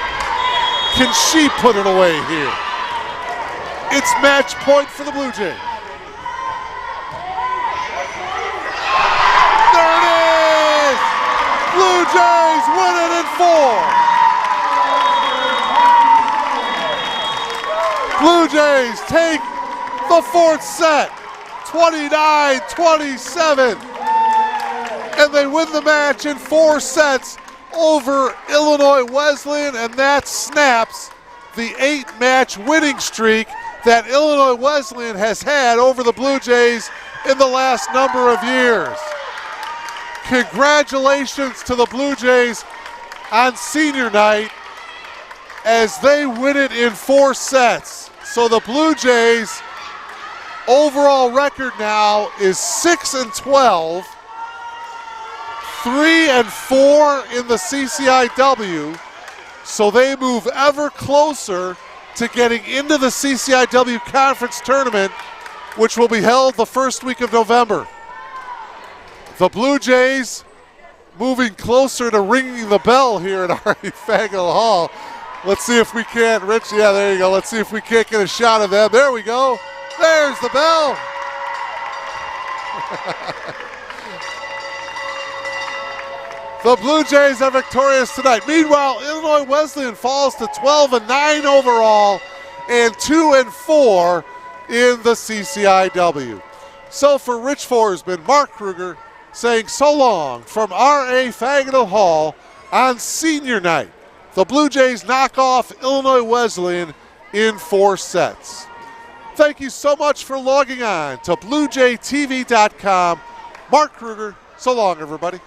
Can she put it away here? It's match point for the Blue Jays. There it is! Blue Jays win it in 4. Blue Jays take the 4th set, 29-27. And they win the match in 4 sets over Illinois Wesleyan, and that snaps the 8-match winning streak that Illinois Wesleyan has had over the Blue Jays in the last number of years. Congratulations to the Blue Jays on senior night as they win it in 4 sets. So the Blue Jays overall record now is 6-12, 3-4 in the CCIW. So they move ever closer to getting into the CCIW Conference Tournament, which will be held the first week of November. The Blue Jays moving closer to ringing the bell here at R.E. Fagettl Hall. Let's see if we can't, Rich, yeah, there you go. Let's see if we can't get a shot of them. There we go. There's the bell. The Blue Jays are victorious tonight. Meanwhile, Illinois Wesleyan falls to 12-9 overall and 2-4 in the CCIW. So for Rich Forsman, Mark Kruger saying so long from R.A. Fagettl Hall on senior night. The Blue Jays knock off Illinois Wesleyan in 4 sets. Thank you so much for logging on to BlueJayTV.com. Mark Kruger, so long everybody.